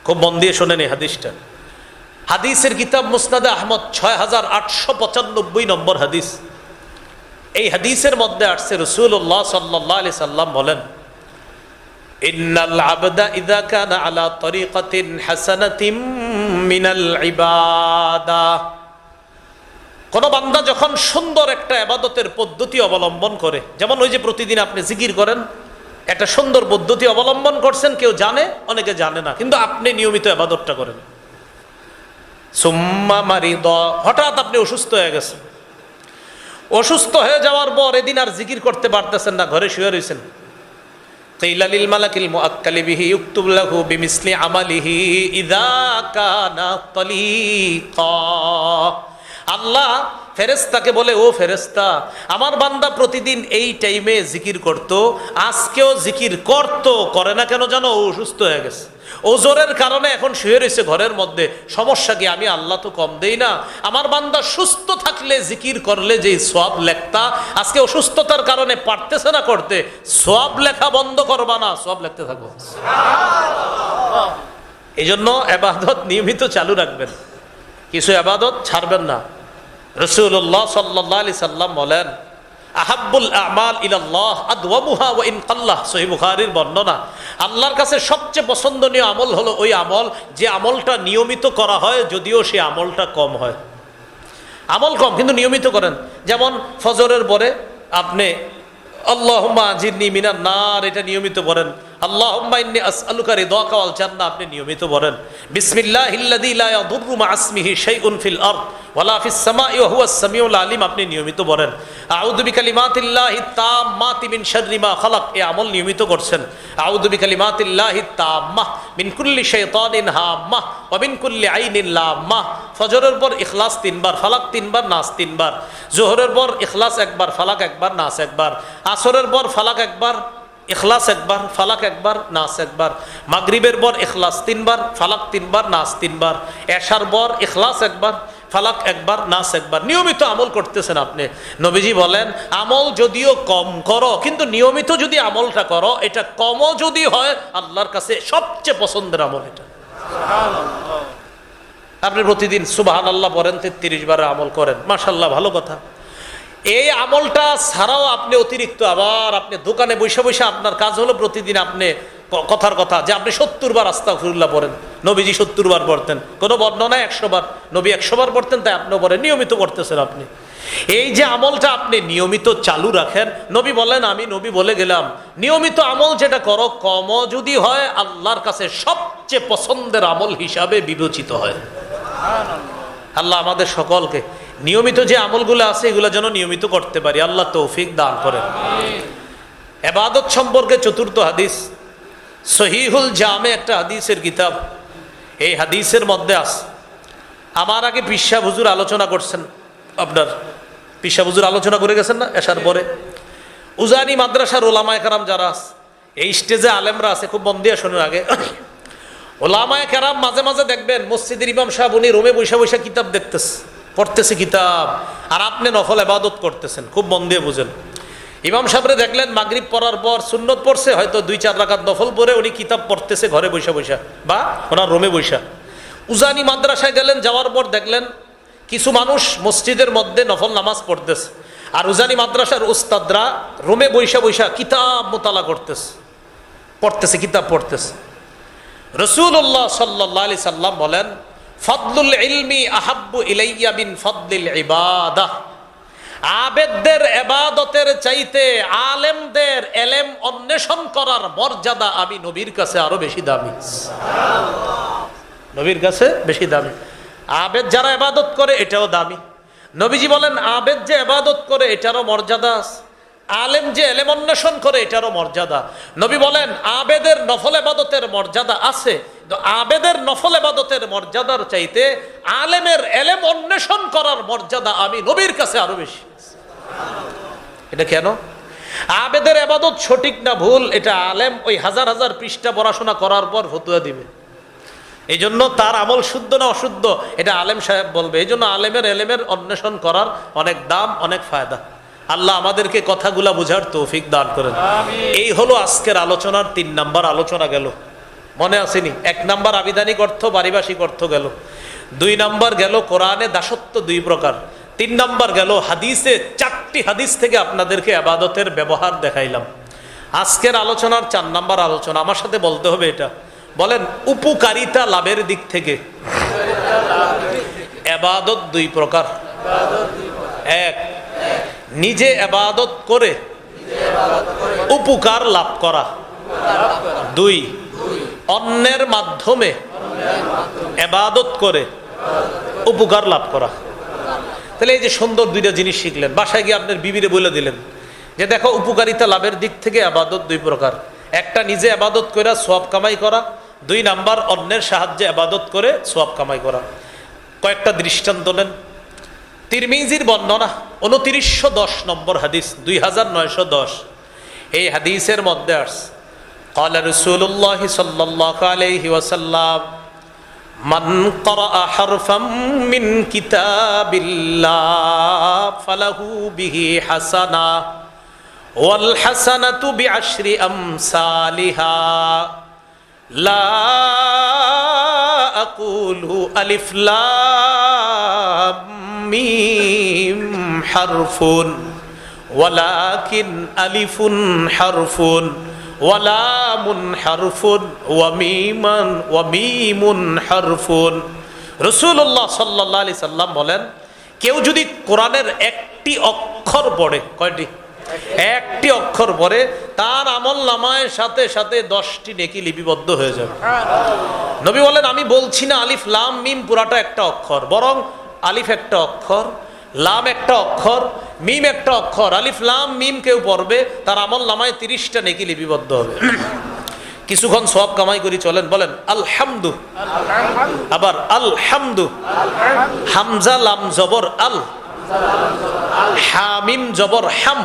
খুব মন দিয়ে শোনেন এই হাদিসটা। হাদিসের কিতাব মুসনাদে আহমদ 6895 নম্বর হাদিস। এই হাদিসের মধ্যে আসছে রাসূলুল্লাহ সাল্লাল্লাহু আলাইহি সাল্লাম বলেন ইন্নাল আবদা ইযা কানা আলা তরিকাতিন হাসানাতিন মিনাল ইবাদা, কোন বান্দা যখন সুন্দর একটা ইবাদতের পদ্ধতি অবলম্বন করে, যেমন ওই যে প্রতিদিন আপনি জিকির করেন, একটা সুন্দর পদ্ধতি অবলম্বন করছেন, কেউ জানে অনেকে জানে না, কিন্তু আপনি নিয়মিত ইবাদতটা করেন। সুম্মা মারিদা, হঠাৎ আপনি অসুস্থ হয়ে গেছেন, অসুস্থ হয়ে যাওয়ার পর এদিন আর জিকির করতে পারতেছেন না, ঘরে শুয়ে রয়েছেন। কিলা লিল মালাকিল মুআক্কালি বিহি ইউকতুব লাহু বিমিসলি আমালিহি ইযা কানা তালিকা। আল্লাহ ফেরেশতাকে বলে, ও ফেরেশতা, আমার বান্দা প্রতিদিন এই টাইমে জিকির করত, আজকেও জিকির করত, করে না কেন জানো? ও অসুস্থ হয়ে গেছে, ওজোরের কারণে এখন শুয়ে রয়েছে ঘরের মধ্যে। সমস্যা কি? আমি আল্লাহ তো কম দেই না। আমার বান্দা সুস্থ থাকলে জিকির করলে যে সওয়াব লেখতা, আজকে অসুস্থতার কারণে পারতেছে না করতে, সওয়াব লেখা বন্ধ করবা না, সওয়াব লিখতে থাকো। এই জন্য ইবাদত নিয়মিত চালু রাখবেন, কিছু ইবাদত ছাড়বেন না। রাসূলুল্লাহ সাল্লাল্লাহু আলাইহি সাল্লাম বলেন আহাব্বুল আমাল ইলাল্লাহ আদওয়ামুহা ওয়া ইন কাল্লাহ, সহিহ বুখারীর বর্ণনা। আল্লাহর কাছে সবচেয়ে পছন্দনীয় আমল হলো ওই আমল যে আমলটা নিয়মিত করা হয়, যদিও সে আমলটা কম হয়। আমল কম কিন্তু নিয়মিত করেন, যেমন ফজরের পরে আপনি আল্লাহুম্মা আজিরনি মিনান নার, এটা নিয়মিত পড়েন। আল্লাহুম্মা ইন্নী আসআলুকা রিদাকা ওয়াল জান্নাহ, আপনি নিয়মিত পড়েন। বিসমিল্লাহিল্লাযী লা ইয়াদুররু মা ইসমিহি শাইউন ফিল আরদ ওয়ালা ফিস সামাই ওয়া হুয়াস সামিউল আলিম, আপনি নিয়মিত পড়েন। আউযু বিকালিমাতিল্লাহি তাম্মাতি মিন শাররি মা খালাক, এই আমল নিয়মিত করছেন। আউযু বিকালিমাতিল্লাহি তাম্মাহ মিন কুল্লি শাইতানিন হাম্মাহ ওয়া মিন কুল্লি আইনিন লাম্মাহ। ফজরের পর ইখলাস 3 বার, ফালাক 3 বার, নাস 3 বার। যোহরের পর ইখলাস 1 বার, ফালাক 1 বার, নাস 1 বার। আসরের পর ফালাক 1 বার, ইখলাস 1 বার, ফালাক 1 বার, নাস 1 বার। মাগরিবের পর ইখলাস 3 বার, ফালাক 3 বার, নাস 3 বার। এশার পর ইখলাস 1 বার, ফালাক 1 বার, নাস 1 বার। নিয়মিত আমল করতেছেন আপনি। নবীজি বলেন আমল যদিও কম করো, কিন্তু নিয়মিত যদি আমলটা করো, এটা কমও যদি হয় আল্লাহর কাছে সবচেয়ে পছন্দের আমল এটা। আপনি প্রতিদিন সুবহানাল্লাহ পড়েন, 33 বার আমল করেন, মাশাআল্লাহ, ভালো কথা। এই আমলটা ছাড়াও আপনি অতিরিক্ত আবার আপনি দোকানে বসে বসে আপনার কাজ হলো প্রতিদিন আপনি কথার কথা যে আপনি 70 বার আস্তাগফিরুল্লাহ পড়েন। নবীজি 70 বার পড়তেন, কোনো বর্ণনায় 100 বার, নবী 100 বার পড়তেন, তাই আপনিও পড়েন, নিয়মিত করতেছেন আপনি। এই যে আমলটা আপনি নিয়মিত চালু রাখেন, নবী বলেন, আমি নবী বলে গেলাম, নিয়মিত আমল যেটা করো, কমও যদি হয় আল্লাহর কাছে সবচেয়ে পছন্দের আমল হিসাবে বিবেচিত হয়। আল্লাহ আমাদের সকলকে নিয়মিত যে আমলগুলো আছে এগুলো যেন নিয়মিত করতে পারি, আল্লাহ তৌফিক দান করেন। ইবাদত সম্পর্কে চতুর্থ হাদিস, সহিহুল জামে একটা হাদিসের কিতাব। এই হাদিসের মধ্যে আছে, আমার আগে পিসা হুজুর আলোচনা করছেন, আপনার পিসা হুজুর আলোচনা করে গেছেন না এশার পরে। উজানি মাদ্রাসার ওলামায়ে কেরাম যারা আছে, এই স্টেজে আলেমরা আছে, খুব মন দিয়ে শোনেন। আগে ওলামায়ে কেরাম মাঝে মাঝে দেখবেন মসজিদের ইমাম সাহেব উনি রুমে বসে বসে কিতাব দেখতেছে, পড়তেছে কিতাব, আর আপনি নফল ইবাদত করতেছেন। খুব মন দিয়ে বুঝেন। ইমাম সাহেবরে দেখলেন মাগরিব পড়ার পর সুন্নত পড়ছে, হয়তো 2-4 রাকাত নফল পড়ে উনি কিতাব পড়তেছে ঘরে বসে বসে বা ওনার রুমে বসে। উজানি মাদ্রাসায় গেলেন, যাওয়ার পর দেখলেন কিছু মানুষ মসজিদের মধ্যে নফল নামাজ পড়তেছে, আর উজানি মাদ্রাসার উস্তাদরা রুমে বৈশা বৈশা কিতাব মোতালা করতেছে, পড়তেছে, কিতাব পড়তেছে। রাসূলুল্লাহ সাল্লাল্লাহু আলাইহি সাল্লাম বলেন, ফাদলুল ইলমি আহাব্বু ইলাইয়া মিন ফাদলিল ইবাদাহ। আবেদদের ইবাদতের চাইতে আলেমদের ইলম অন্বেষণ করার মর্যাদা আমি নবীর কাছে আরো বেশি দামি। নবীর কাছে বেশি দামি। আবেদ যারা ইবাদত করে এটাও দামি। নবীজি বলেন আবেদ যে ইবাদত করে এটারও মর্যাদা আছে, আলেম যে ইলম অন্বেষণ করে এটারও মর্যাদা। নবী বলেন আবেদের নফল ইবাদতের মর্যাদা আছে, তো আবেদের নফল ইবাদতের মর্যাদার চাইতে আলেমের ইলম অন্বেষণ করার মর্যাদা আমি নবীর কাছে আরো বেশি। এটা কেন? আবেদের ইবাদত সঠিক না ভুল এটা আলেম ওই হাজার হাজার পৃষ্ঠা পড়াশোনা করার পর ফতোয়া দিবে। এই জন্য তার আমল শুদ্ধ না অশুদ্ধ এটা আলেম সাহেব বলবে। এই জন্য আলেমের ইলমের অন্বেষণ করার অনেক দাম, অনেক ফায়দা। আল্লাহ আমাদেরকে কথাগুলা বুঝার তৌফিক দান করেন। এই হলো আজকের আলোচনার 3 নাম্বার আলোচনা গেল। মনে আসেনি? 1 নাম্বার আবিধানিক অর্থ, পারিভাষিক অর্থ গেল। 2 নাম্বার গেল কোরআনে দাসত্ব 2 প্রকার। 3 নাম্বার গেল হাদিসে 4টি হাদিস থেকে আপনাদেরকে ইবাদতের ব্যবহার দেখাইলাম। আজকের আলোচনার 4 নাম্বার আলোচনা, আমার সাথে বলতে হবে এটা। বলেন উপকারিতা লাভের দিক থেকে ইবাদত 2 প্রকার। 1, নিজে ইবাদত করে উপকার লাভ করা। 2, অন্যের মাধ্যমে ইবাদত করে উপকার লাভ করা। তাহলে এই যে সুন্দর 2টা জিনিস শিখলেন, বাসায় গিয়ে আপনার বিবিরে বলে দিলেন যে দেখো উপকারিতা লাভের দিক থেকে ইবাদত 2 প্রকার। একটা নিজে ইবাদত করে সওয়াব কামাই করা, 2 নাম্বার অন্যের সাহায্যে ইবাদত করে সওয়াব কামাই করা। কয়েকটা দৃষ্টান্ত নেন। তিরমিজির বর্ণনা 2910 নম্বর হাদিস, 2910। এই হাদিসের মধ্যে আসছে قال رسول الله صلى الله عليه وسلم من قرأ حرفا من كتاب الله فله به حسنة والحسنة بعشر أمثالها لا أقول ألف لام ميم حرف ولكن ألف حرف ولام حرف وميم حرف। রাসূলুল্লাহ সাল্লাল্লাহু আলাইহি সাল্লাম বলেন কেউ যদি কোরআনের একটি অক্ষর পড়ে, কয়টি? একটি অক্ষর পড়ে, তার আমল নামায় সাথে সাথে 10টি নেকি লিপিবদ্ধ হয়ে যাবে। নবী বলেন আমি বলছি না আলিফ লাম মিম পুরাটা একটা অক্ষর, বরং আলিফ একটা অক্ষর, লাম একটা অক্ষর, মিম একটা অক্ষর। আলিফ লাম মিম কেউ পড়বে, তার আমল নামায় 30টা নেকি লিপিবদ্ধ হবে। কিছুক্ষণ সওয়াব কামাই করি চলেন, বলেন আলহামদু। আবার আলহামদু। হামজা লাম জবর আল, হামিম জবর হাম,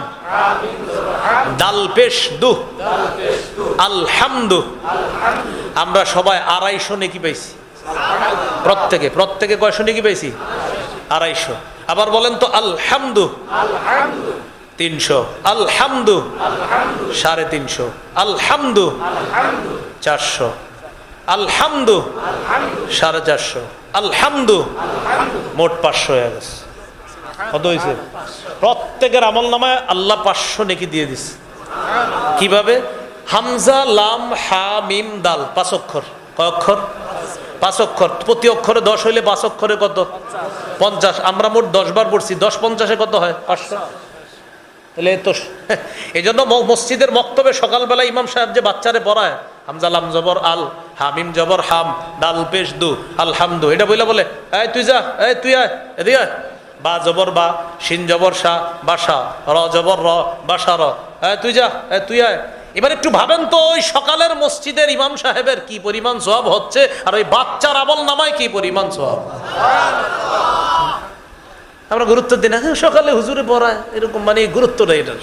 দাল পেশ দু, আলহামদু। আমরা সবাই 250 নেকি পাইছি। প্রত্যেকে কয়শো নেকি পাইছি? 250। আবার বলেন তো আলহামদু। 300। আলহামদু 350। আলহামদু 400। আলহামদু 450। আলহামদু মোট 500 হয়ে গেছে। কত হয়েছে? প্রত্যেকের আমল নামায় আল্লাহ 500 নেকি দিয়ে দিছে। কিভাবে? হামজা লাম হা মিম দাল 5 অক্ষর। কয় অক্ষর? 5 অক্ষর। প্রতি অক্ষরে 10 হইলে 5 অক্ষরে কত? 50। আমরা মোট 10 বার পড়ছি, 10 50-এ কত হয়? 500। তাহলে তো এই জন্য মসজিদের মক্তবে সকালবেলা ইমাম সাহেব যে বাচ্চারে পড়ায় হামজা লাম জবর আল, হামিম জবর হাম, দাল পেশ দু, আলহামদু, এটা বলে এই তুই যা, এই তুই আয়, এদিকে আয়। বা জবর বা, শিন জবর শা, বাসা, র জবর র, বাসা র, তুই যা, তুই আয়। এবার একটু ভাবেন তো ওই সকালের মসজিদের ইমাম সাহেবের কি পরিমাণ সওয়াব হচ্ছে, আর ওই বাচ্চার আমল নামায় কি পরিমাণ সওয়াব। আমরা গুরুত্ব দিই না, সকালে হুজুরে পড়ায় এরকম, মানে গুরুত্ব নেই এটার।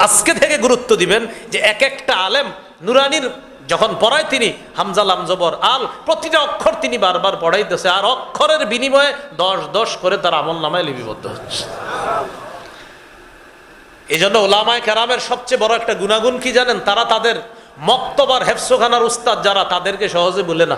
আজকে থেকে গুরুত্ব দিবেন যে এক একটা আলেম নুরানির যখন পড়ায় তিনি হামজা লাম জবর আল, প্রতিটা অক্ষর তিনি বারবার পড়াইতেছে, আর অক্ষরের বিনিময়ে 10 করে তার আমল নামায় লিপিবদ্ধ হচ্ছে। এই জন্য উলামায়ে কেরামের সবচেয়ে বড় একটা গুণাগুণ কি জানেন? তারা তাদের মক্তবার হেফসখানার উস্তাদ যারা, তাদেরকে সহজে বলে না।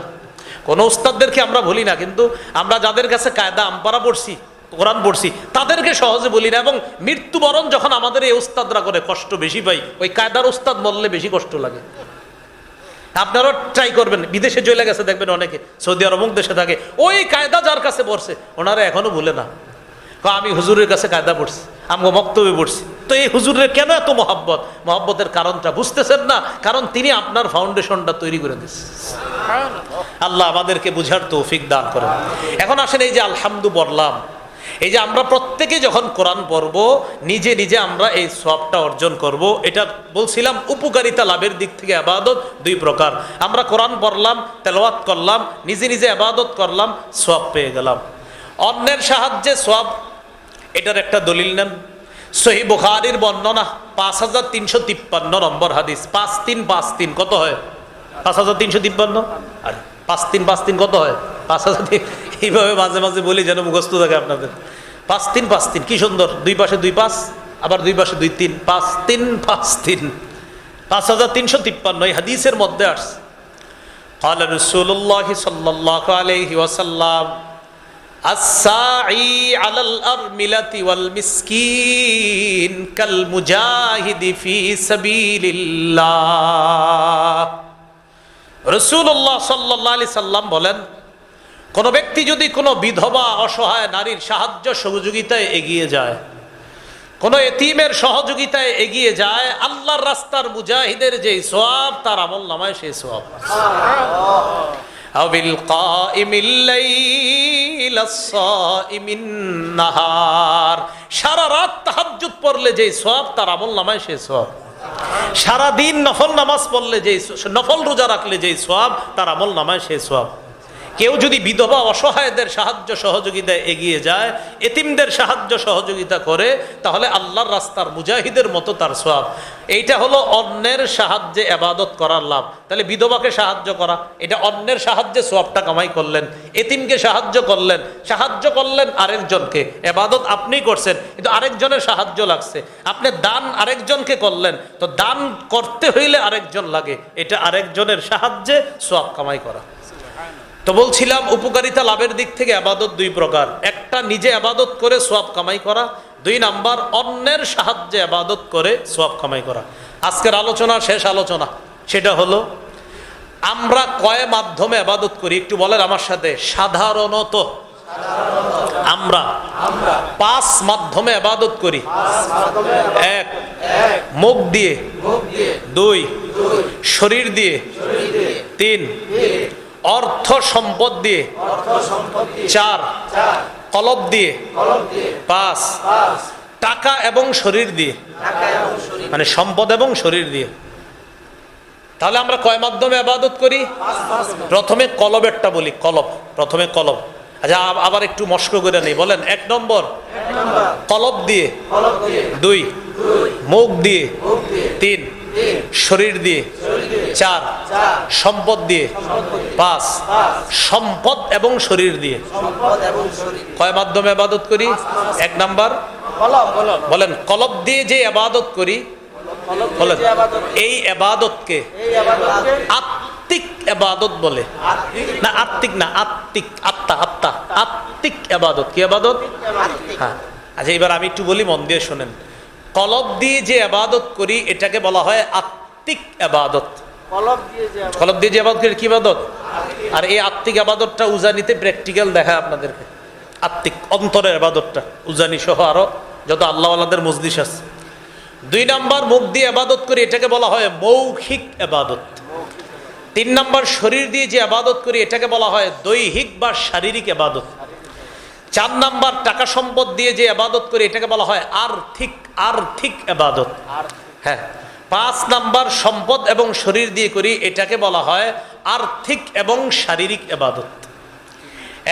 কোনো উস্তাদদেরকে আমরা বলি না, কিন্তু আমরা যাদের কাছে কায়দা আমপারা পড়ছি, কোরআন পড়ছি, তাদেরকে সহজে বলি না। এবং মৃত্যুবরণ যখন আমাদের এই উস্তাদরা করে, কষ্ট বেশি পাই। ওই কায়দার উস্তাদ বললে বেশি কষ্ট লাগে। আপনারাও ট্রাই করবেন, বিদেশে চলে গেছে দেখবেন অনেকে, সৌদি আরব অমুক দেশে থাকে, ওই কায়দা যার কাছে পড়ছে ওনারা এখনো ভুলে না। আমি হুজুরের কাছে কায়দা পড়ছি, আমগো বক্তব্যে পড়ছি। তো এই হুজুরের কেন এত মহব্বত? মহব্বতের কারণটা বুঝতেছেন না, কারণ তিনি আপনার ফাউন্ডেশনটা তৈরি করে দিচ্ছেন। আল্লাহ আমাদেরকে বুঝার তৌফিক দান করেন। এখন আসেন, এই যে আলহামদু বললাম, এই যে আমরা প্রত্যেকে যখন কোরআন পড়ব, নিজে নিজে আমরা এই সওয়াবটা অর্জন করব। এটা বলছিলাম উপকারিতা লাভের দিক থেকে ইবাদত 2 প্রকার। আমরা কোরআন পড়লাম, তেলাওয়াত করলাম, নিজে নিজে ইবাদত করলাম, সওয়াব পেয়ে গেলাম। অন্যের সাহায্যে সওয়াব, এটার একটা দলিল নেন। সহিহ বুখারীর বর্ণনা 5353 নম্বর হাদিস। 5353 কত হয়? 5353। আর 5353 কত হয়? 5000। এইভাবে মাঝে মাঝে বলি যেন মুখস্থ থাকে আপনাদের। 5353 কি সুন্দর, 2 পাশে 2 5, আবার 2 পাশে 2 3, 5353, 5353 এই হাদিসের মধ্যে আসছে। قال رسول الله صلى الله عليه وسلم الساعي على الأرملة والمسكين كالمجاهد في سبيل الله। রাসূলুল্লাহ সাল্লাল্লাহু আলাইহি সাল্লাম বলেন, কোন ব্যক্তি যদি কোনো বিধবা অসহায় নারীর সাহায্য সহযোগিতায় এগিয়ে যায়, কোন এতিমের সহযোগিতায় এগিয়ে যায়, আল্লাহর রাস্তার মুজাহিদের যে সওয়াব, তার আমল নামায় সেই সওয়াব। আবিল কাইমিল লাইলাস সাইমিন নাহার, সারা রাত তাহাজ্জুদ পড়লে যে সওয়াব, তার আমল নামায় সেই সওয়াব। সারা দিন নফল নামাজ পড়লে যে, নফল রোজা রাখলে যে সওয়াব, তার আমল নামায় সেই সওয়াব। কেউ যদি বিধবা অসহায়দের সাহায্য সহযোগিতায় এগিয়ে যায়, এতিমদের সাহায্য সহযোগিতা করে, তাহলে আল্লাহর রাস্তার মুজাহিদের মতো তার সওয়াব। এইটা হলো অন্যের সাহায্যে ইবাদত করার লাভ। তাহলে বিধবাকে সাহায্য করা, এটা অন্যের সাহায্যে সওয়াবটা কামাই করলেন। এতিমকে সাহায্য করলেন আরেকজনকে, ইবাদত আপনিই করছেন কিন্তু আরেকজনের সাহায্য লাগছে। আপনি দান আরেকজনকে করলেন, তো দান করতে হইলে আরেকজন লাগে, এটা আরেকজনের সাহায্যে সওয়াব কামাই করা। তো বলছিলাম উপকারিতা লাভের দিক থেকে ইবাদত 2 প্রকার। একটা নিজে ইবাদত করে সওয়াব কামাই করা, 2 নাম্বার অন্যের সাহায্যে ইবাদত করে সওয়াব কামাই করা। আজকের আলোচনা, শেষ আলোচনা, সেটা হলো আমরা কয় মাধ্যমে ইবাদত করি? একটু বলেন আমার সাথে। সাধারণত আমরা 5 মাধ্যমে ইবাদত করি। 1 মুখ দিয়ে, 2 শরীর দিয়ে, 3 অর্থ সম্পদ দিয়ে, 4 কলব দিয়ে, 5 টাকা এবং শরীর দিয়ে, মানে সম্পদ এবং শরীর দিয়ে। তাহলে আমরা কয় মাধ্যমে ইবাদত করি? প্রথমে কলবেরটা বলি, কলব। প্রথমে কলব। আচ্ছা, আবার একটু মস্ক করে নেই, বলেন। 1 নম্বর কলব দিয়ে, 2 মুখ দিয়ে, 3 শরীর দিয়ে, 4 সম্পদ দিয়ে, 5 সম্পদ এবং শরীর দিয়ে। কয় মাধ্যমে ইবাদত করি? 1 নাম্বার বলেন কলব দিয়ে যে ইবাদত করি, বলেন এই ইবাদতকে আত্মিক ইবাদত বলে। না আত্মিক না, আত্মিক, আত্মা, আত্মা, আত্মিক ইবাদত। কি ইবাদত? হ্যাঁ। আচ্ছা, এবার আমি একটু বলি, মন দিয়ে শোনেন। কলব দিয়ে যে ইবাদত করি এটাকে বলা হয় আত্মিক ইবাদত। কলব দিয়ে যে ইবাদত করি কি ইবাদত? আর এই আত্মিক ইবাদতটা উজানিতে প্র্যাকটিক্যাল দেখায় আপনাদেরকে। আত্মিক অন্তরের ইবাদতটা উজানি সহ আরো যত আল্লাহওয়ালাদের মজলিস আছে। 2 নাম্বার মুখ দিয়ে ইবাদত করি, এটাকে বলা হয় মৌখিক ইবাদত। 3 নাম্বার শরীর দিয়ে যে ইবাদত করি এটাকে বলা হয় দৈহিক বা শারীরিক ইবাদত। 4 নাম্বার টাকা সম্পদ দিয়ে যে ইবাদত করি এটাকে বলা হয় আর্থিক ইবাদত। হ্যাঁ। 5 নাম্বার সম্পদ এবং শরীর দিয়ে করি, এটাকে বলা হয় আর্থিক এবং শারীরিক ইবাদত।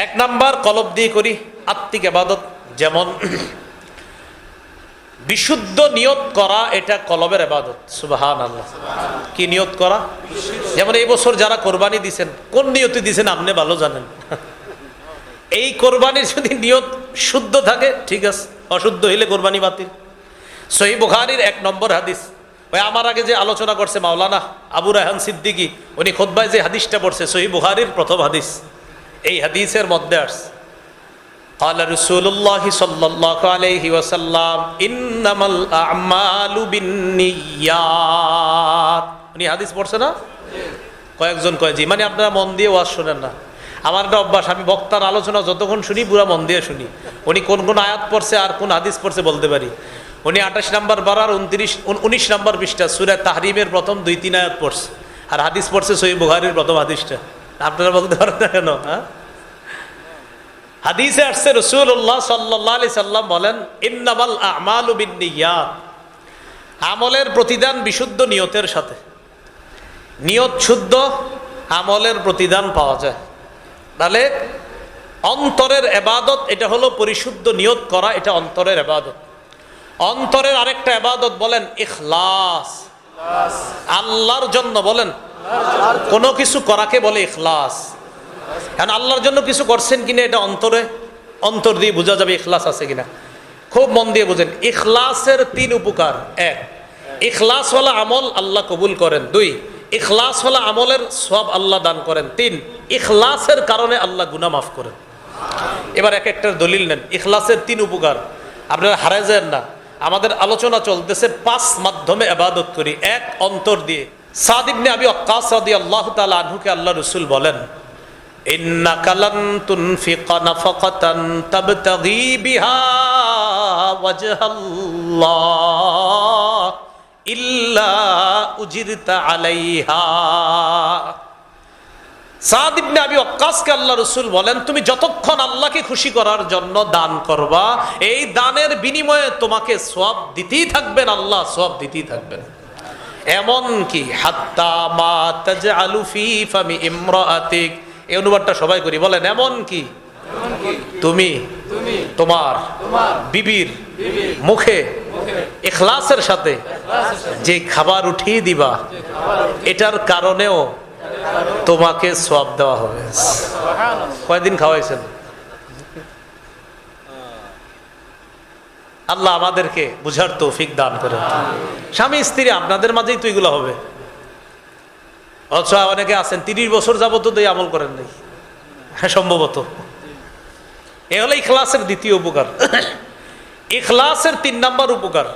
1 নাম্বার কলব দিয়ে করি আত্মিক ইবাদত, যেমন বিশুদ্ধ নিয়ত করা এটা কলবের ইবাদত। সুবহানাল্লাহ। কি নিয়ত করা? যেমন এই বছর যারা কোরবানি দিছেন, কোন নিয়তে দিছেন আপনি ভালো জানেন। এই কোরবানির যদি নিয়ত শুদ্ধ থাকে ঠিক আছে, অশুদ্ধ হইলে কোরবানি বাতিল। সহিহ বুখারীর 1 নম্বর হাদিস, ওই আমার আগে যে আলোচনা করছে মাওলানা আবু রায়হান সিদ্দিকী, উনি খুতবায় যে হাদিসটা পড়ছে সহিহ বুখারীর প্রথম হাদিস, এই হাদিসের মধ্যে আসছে قال رسول الله صلى الله عليه وسلم انما الاعمال بالنيات। উনি হাদিস পড়ছে না? কয়েকজন কয় জি, মানে আপনারা মন দিয়ে ওয়াজ শুনেন না। আমার একটা অভ্যাস, আমি বক্তার আলোচনা যতক্ষণ শুনি পুরো মন দিয়ে শুনি। উনি কোন কোন আয়াত পড়ছে আর কোন হাদিস পড়ছে বলতে পারি। উনি 28 নম্বর পারার 19 নম্বর পৃষ্ঠা সূরা তাহরিমের প্রথম 2-3 আয়াত পড়ছে, আর হাদিস পড়ছে সহিহ বুখারীর প্রথম হাদিসটা। আপনারা বলতে পারেন না কেন? হ্যাঁ, হাদিসে আসছে রাসূলুল্লাহ সাল্লাল্লাহু আলাইহি সাল্লাম বলেন ইন্নামাল আ'মালু বিন্নিয়াত, আমলের প্রতিদান বিশুদ্ধ নিয়তের সাথে। নিয়ত শুদ্ধ, আমলের প্রতিদান পাওয়া যায়। তাহলে অন্তরের ইবাদত এটা হলো পরিশুদ্ধ নিয়ত করা, এটা অন্তরের ইবাদত। অন্তরের আরেকটা ইবাদত বলেন ইখলাস, আল্লাহর জন্য বলেন, কোনো কিছু করাকে বলে ইখলাস। কারণ আল্লাহর জন্য কিছু করছেন কিনা এটা অন্তর দিয়ে বোঝা যাবে ইখলাস আছে কিনা। খুব মন দিয়ে বুঝেন, ইখলাসের 3 উপকার। 1, ইখলাস হলো আমল আল্লাহ কবুল করেন। 2, ইখলাস হলো আমলের সওয়াব আল্লাহ দান করেন। 3, ইখলাসের কারণে আল্লাহ গুনাহ মাফ করেন। এবার এক একটার দলিল নেন। ইখলাসের 3 উপকার, আপনারা হারায় যান না। আমাদের আলোচনা চলতেছে 5 মাধ্যমে ইবাদত করি। 1, অন্তর দিয়ে। সাদ ইবনে আবি ওয়াক্কাস রাদিয়াল্লাহু তাআলা আনহুকে আল্লাহ রাসূল বলেন ইন্নাকা লান তুনফিকা নাফাকাতান তাবতাগী বিহা ওয়াজহাল্লাহ ইল্লা উজিরতা আলাইহা। সাদ ইবনে আবি ওয়াক্কাসকে আল্লাহ রাসূল বলেন তুমি যতক্ষণ আল্লাহকে খুশি করার জন্য দান করবা, এই দানের বিনিময়ে তোমাকে সওয়াব দিতেই থাকবেন, আল্লাহ সওয়াব দিতেই থাকবেন। এমন কি হাত্তা মা তাজআলু ফি ফামি ইমরাআতিক, এই অনুবাদটা সবাই করি, বলেন এমন কি তুমি তোমার বিবির মুখে ইখলাসের সাথে যে খাবার উঠিয়ে দিবা, এটার কারণেও তোমাকে সওয়াব দেওয়া হবে। কয়দিন খাওয়াইছেন? আল্লাহ আমাদেরকে বুঝার তৌফিক দান করেন। স্বামী স্ত্রী আপনাদের মাঝেই তো এগুলো হবে। অথচ অনেকে আছেন 30 বছর যাবত তো এই আমল করেন নাই। হ্যাঁ, সম্ভবত এ হলো ইখলাসের 2য় উপকার। ইখলাসের 3 নম্বর উপকার,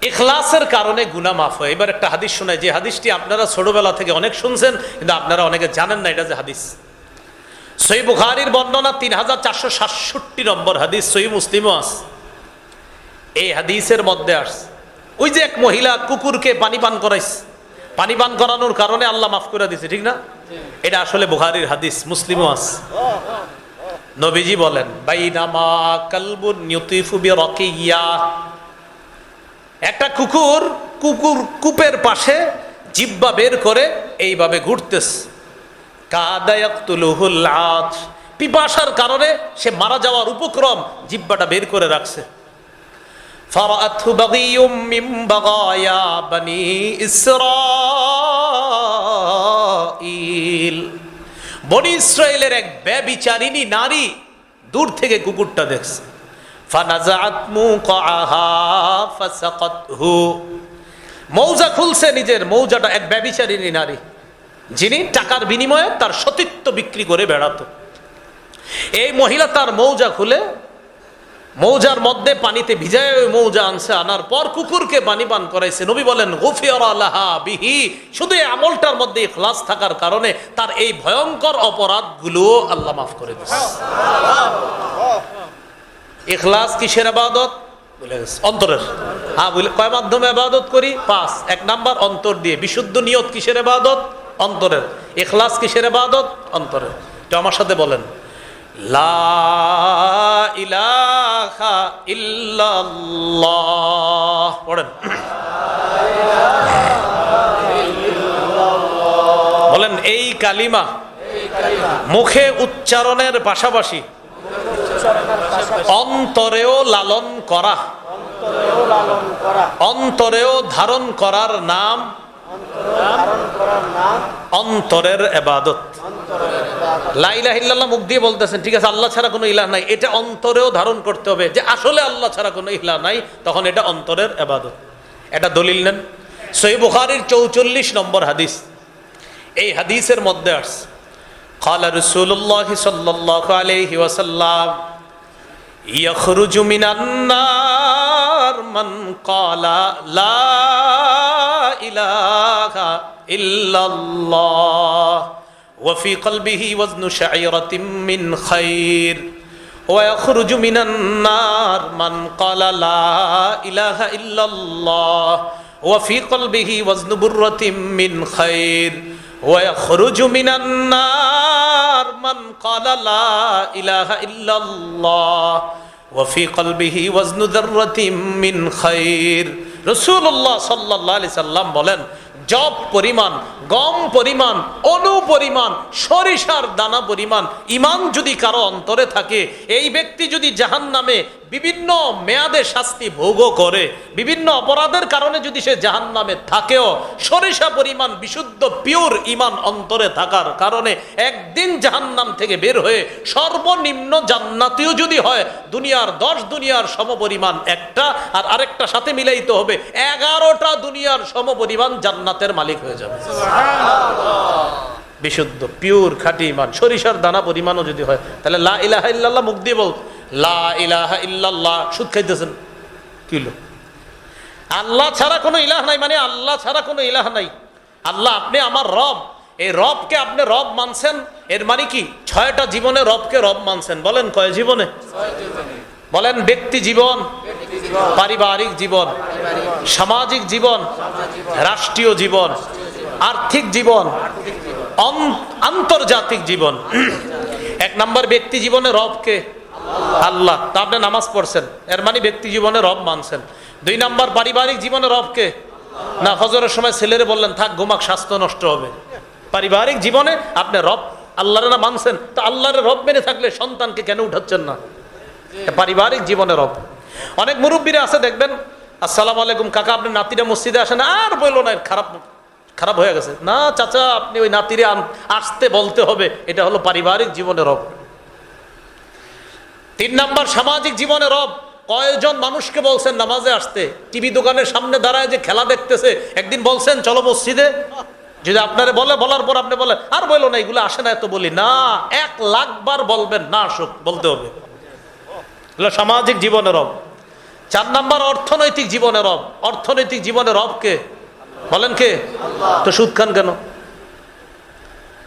ইখলাসের কারণে গুনাহ মাফ হয়। এবার একটা হাদিস শোনায়, যে হাদিসটি আপনারা ছোটবেলা থেকে অনেক শুনছেন কিন্তু আপনারা অনেকে জানেন না এটা যে হাদিস। সহিহ বুখারীর বর্ণনা 3467 নম্বর হাদিস, সহিহ মুসলিমও আছে। এই হাদিসের মধ্যে আসছে ওই যে এক মহিলা কুকুরকে পানি পান করাইছে, পানি পান করানোর কারণে আল্লাহ মাফ করে দিয়েছে, ঠিক না? এটা আসলে বুখারীর হাদিস, মুসলিমও আছে। নবীজি বলেন বাইনামা কালবুন ইউতিফু বিরাকিয়া, একটা কুকুর কূপের পাশে জিহ্বা বের করে এইভাবে ঘুরতেছে। কাদা ইয়াকতুলুহুল আতশ, পিপাসার কারণে সে মারা যাওয়ার উপক্রম, জিহ্বাটা বের করে রাখছে। ফারাআতহু বাগিয়ুম মিন বাগায়া বনি ইসরাঈল, বনি ইসরাইলের এক ব্যভিচারিণী নারী দূর থেকে কুকুরটা দেখছে। ফানাজাআত মুকাআহা ফাসাকাতহু, মৌজা খুলছে নিজের মৌজাটা। এক ব্যভিচারিণী নারী যিনি টাকার বিনিময়ে তার সতীত্ব বিক্রি করে বেড়াতো। এই মহিলা তার মৌজা খুলে মৌজার মধ্যে পানিতে ভিজায় ওই মৌজা আনছে, আনার পর কুকুরকে পানি পান করাইছে। নবী বলেন গুফিরা লাহা বিহি, শুধু এই আমলটার মধ্যে ইখলাস থাকার কারণে তার এই ভয়ঙ্কর অপরাধগুলো আল্লাহ মাফ করে দিয়েছে। ইখলাস কিসের ইবাদত? বলে গেছে অন্তরের। হ্যাঁ, বলে কয় মাধ্যমে ইবাদত করি? 5। 1 নাম্বার অন্তর দিয়ে। বিশুদ্ধ নিয়ত কিসের ইবাদত? অন্তরের। ইখলাস কিসের ইবাদত? অন্তরের। তো আমার সাথে বলেন লা ইলাহা ইল্লাল্লাহ, পড়েন। বলেন এই কালিমা মুখে উচ্চারণের পাশাপাশি অন্তরেও লালন করা, অন্তরেও ধারণ করার নাম অন্তরের ইবাদত। লা ইলাহা ইল্লাল্লাহ মুখ দিয়ে বলতেছেন, ঠিক আছে আল্লাহ ছাড়া কোনো ইলাহ নাই, এটা অন্তরেও ধারণ করতে হবে যে আসলে আল্লাহ ছাড়া কোনো ইলাহ নাই, তখন এটা অন্তরের ইবাদত। এটা দলিল নেন সহিহ বুখারীর 44 নম্বর হাদিস। এই হাদিসের মধ্যে আসছে قال رسول الله صلى الله عليه وسلم يخرج من النار من قال لا إله إلا الله وفي قلبه وزن شعيرة من خير ويخرج من النار من قال لا إله إلا الله وفي قلبه وزن برة من خير ويخرج من النار من قال لا إله إلا الله وفي قلبه وزن ذرة من خير। রাসূলুল্লাহ সাল্লাল্লাহু আলাইহি সাল্লাম বলেন, জব পরিমাণ, গম পরিমাণ, অনু পরিমাণ, সরিষার দানা পরিমাণ ঈমান যদি কারো অন্তরে থাকে, এই ব্যক্তি যদি জাহান্নামে বিভিন্ন মেয়াদে শাস্তি ভোগও করে, বিভিন্ন অপরাধের কারণে যদি সে জাহান্নামে থাকেও, সরিষা পরিমাণ বিশুদ্ধ পিওর ঈমান অন্তরে থাকার কারণে একদিন জাহান্নাম থেকে বের হয়ে সর্বনিম্ন জান্নাতীয় যদি হয়, দুনিয়ার 10 দুনিয়ার সমপরিমাণ একটা, আর আরেকটা সাথে মিলাইতে হবে 11টা দুনিয়ার সমপরিমাণ জান্নাতের মালিক হয়ে যাবে। বিশুদ্ধ পিওর খাঁটি ঈমান, সরিষার দানা পরিমাণও যদি হয়, তাহলে লা ইলাহা ইল্লাল্লাহ মুখ দিয়ে বল, লা ইলাহা ইল্লাল্লাহ। সুদ খাইতেছেন কিলো, আল্লাহ ছাড়া কোনো ইলাহ নাই, মানে আল্লাহ ছাড়া কোনো ইলাহ নাই, আল্লাহ আপনি আমার রব। এই রবকে আপনি রব মানছেন, এর মানে কি 6টা জীবনে রবকে রব মানছেন। বলেন কয় জীবনে? বলেন ব্যক্তি জীবন, পারিবারিক জীবন, সামাজিক জীবন, রাষ্ট্রীয় জীবন, আর্থিক জীবন, আন্তর্জাতিক জীবন। 1 নম্বর ব্যক্তি জীবনে রবকে আল্লাহ, তা আপনি নামাজ পড়ছেন, এর মানে ব্যক্তি জীবনে রব মানছেন। 2 নম্বর পারিবারিক জীবনে রবকে না, ফজরের সময় ছেলেরে বললেন থাক ঘুমাক, স্বাস্থ্য নষ্ট হবে। পারিবারিক জীবনে আপনি রব আল্লাহরে না মানছেন, তো আল্লাহরে রব মেনে থাকলে সন্তানকে কেন উঠাচ্ছেন না? পারিবারিক জীবনে রব। অনেক মুরব্বীরা আছে দেখবেন, আসসালামু আলাইকুম কাকা, আপনি নাতিরা মসজিদে আসেন, আর বললো না খারাপ হয়ে গেছে, না চাচা আপনি ওই নাতিরে আসতে বলতে হবে, এটা হলো পারিবারিক জীবনে রব। 3 নম্বর সামাজিক জীবনে রব। কয়জন মানুষকে বলছেন নামাজে আসতে? টিভি দোকানের সামনে দাঁড়ায় যে খেলা দেখতেছে, একদিন বলছেন চলো মসজিদে? যদি আপনারা বলার পর আপনি বলেন আর বললো না এগুলো আসে না, এত বলি না, 1 লাখ বার বলবেন না আসুক, বলতে হবে। সামাজিক জীবনে রব। 4 নম্বর অর্থনৈতিক জীবনে রব। অর্থনৈতিক জীবনে রব কে? বলেন কে? তো সুদ খান কেন?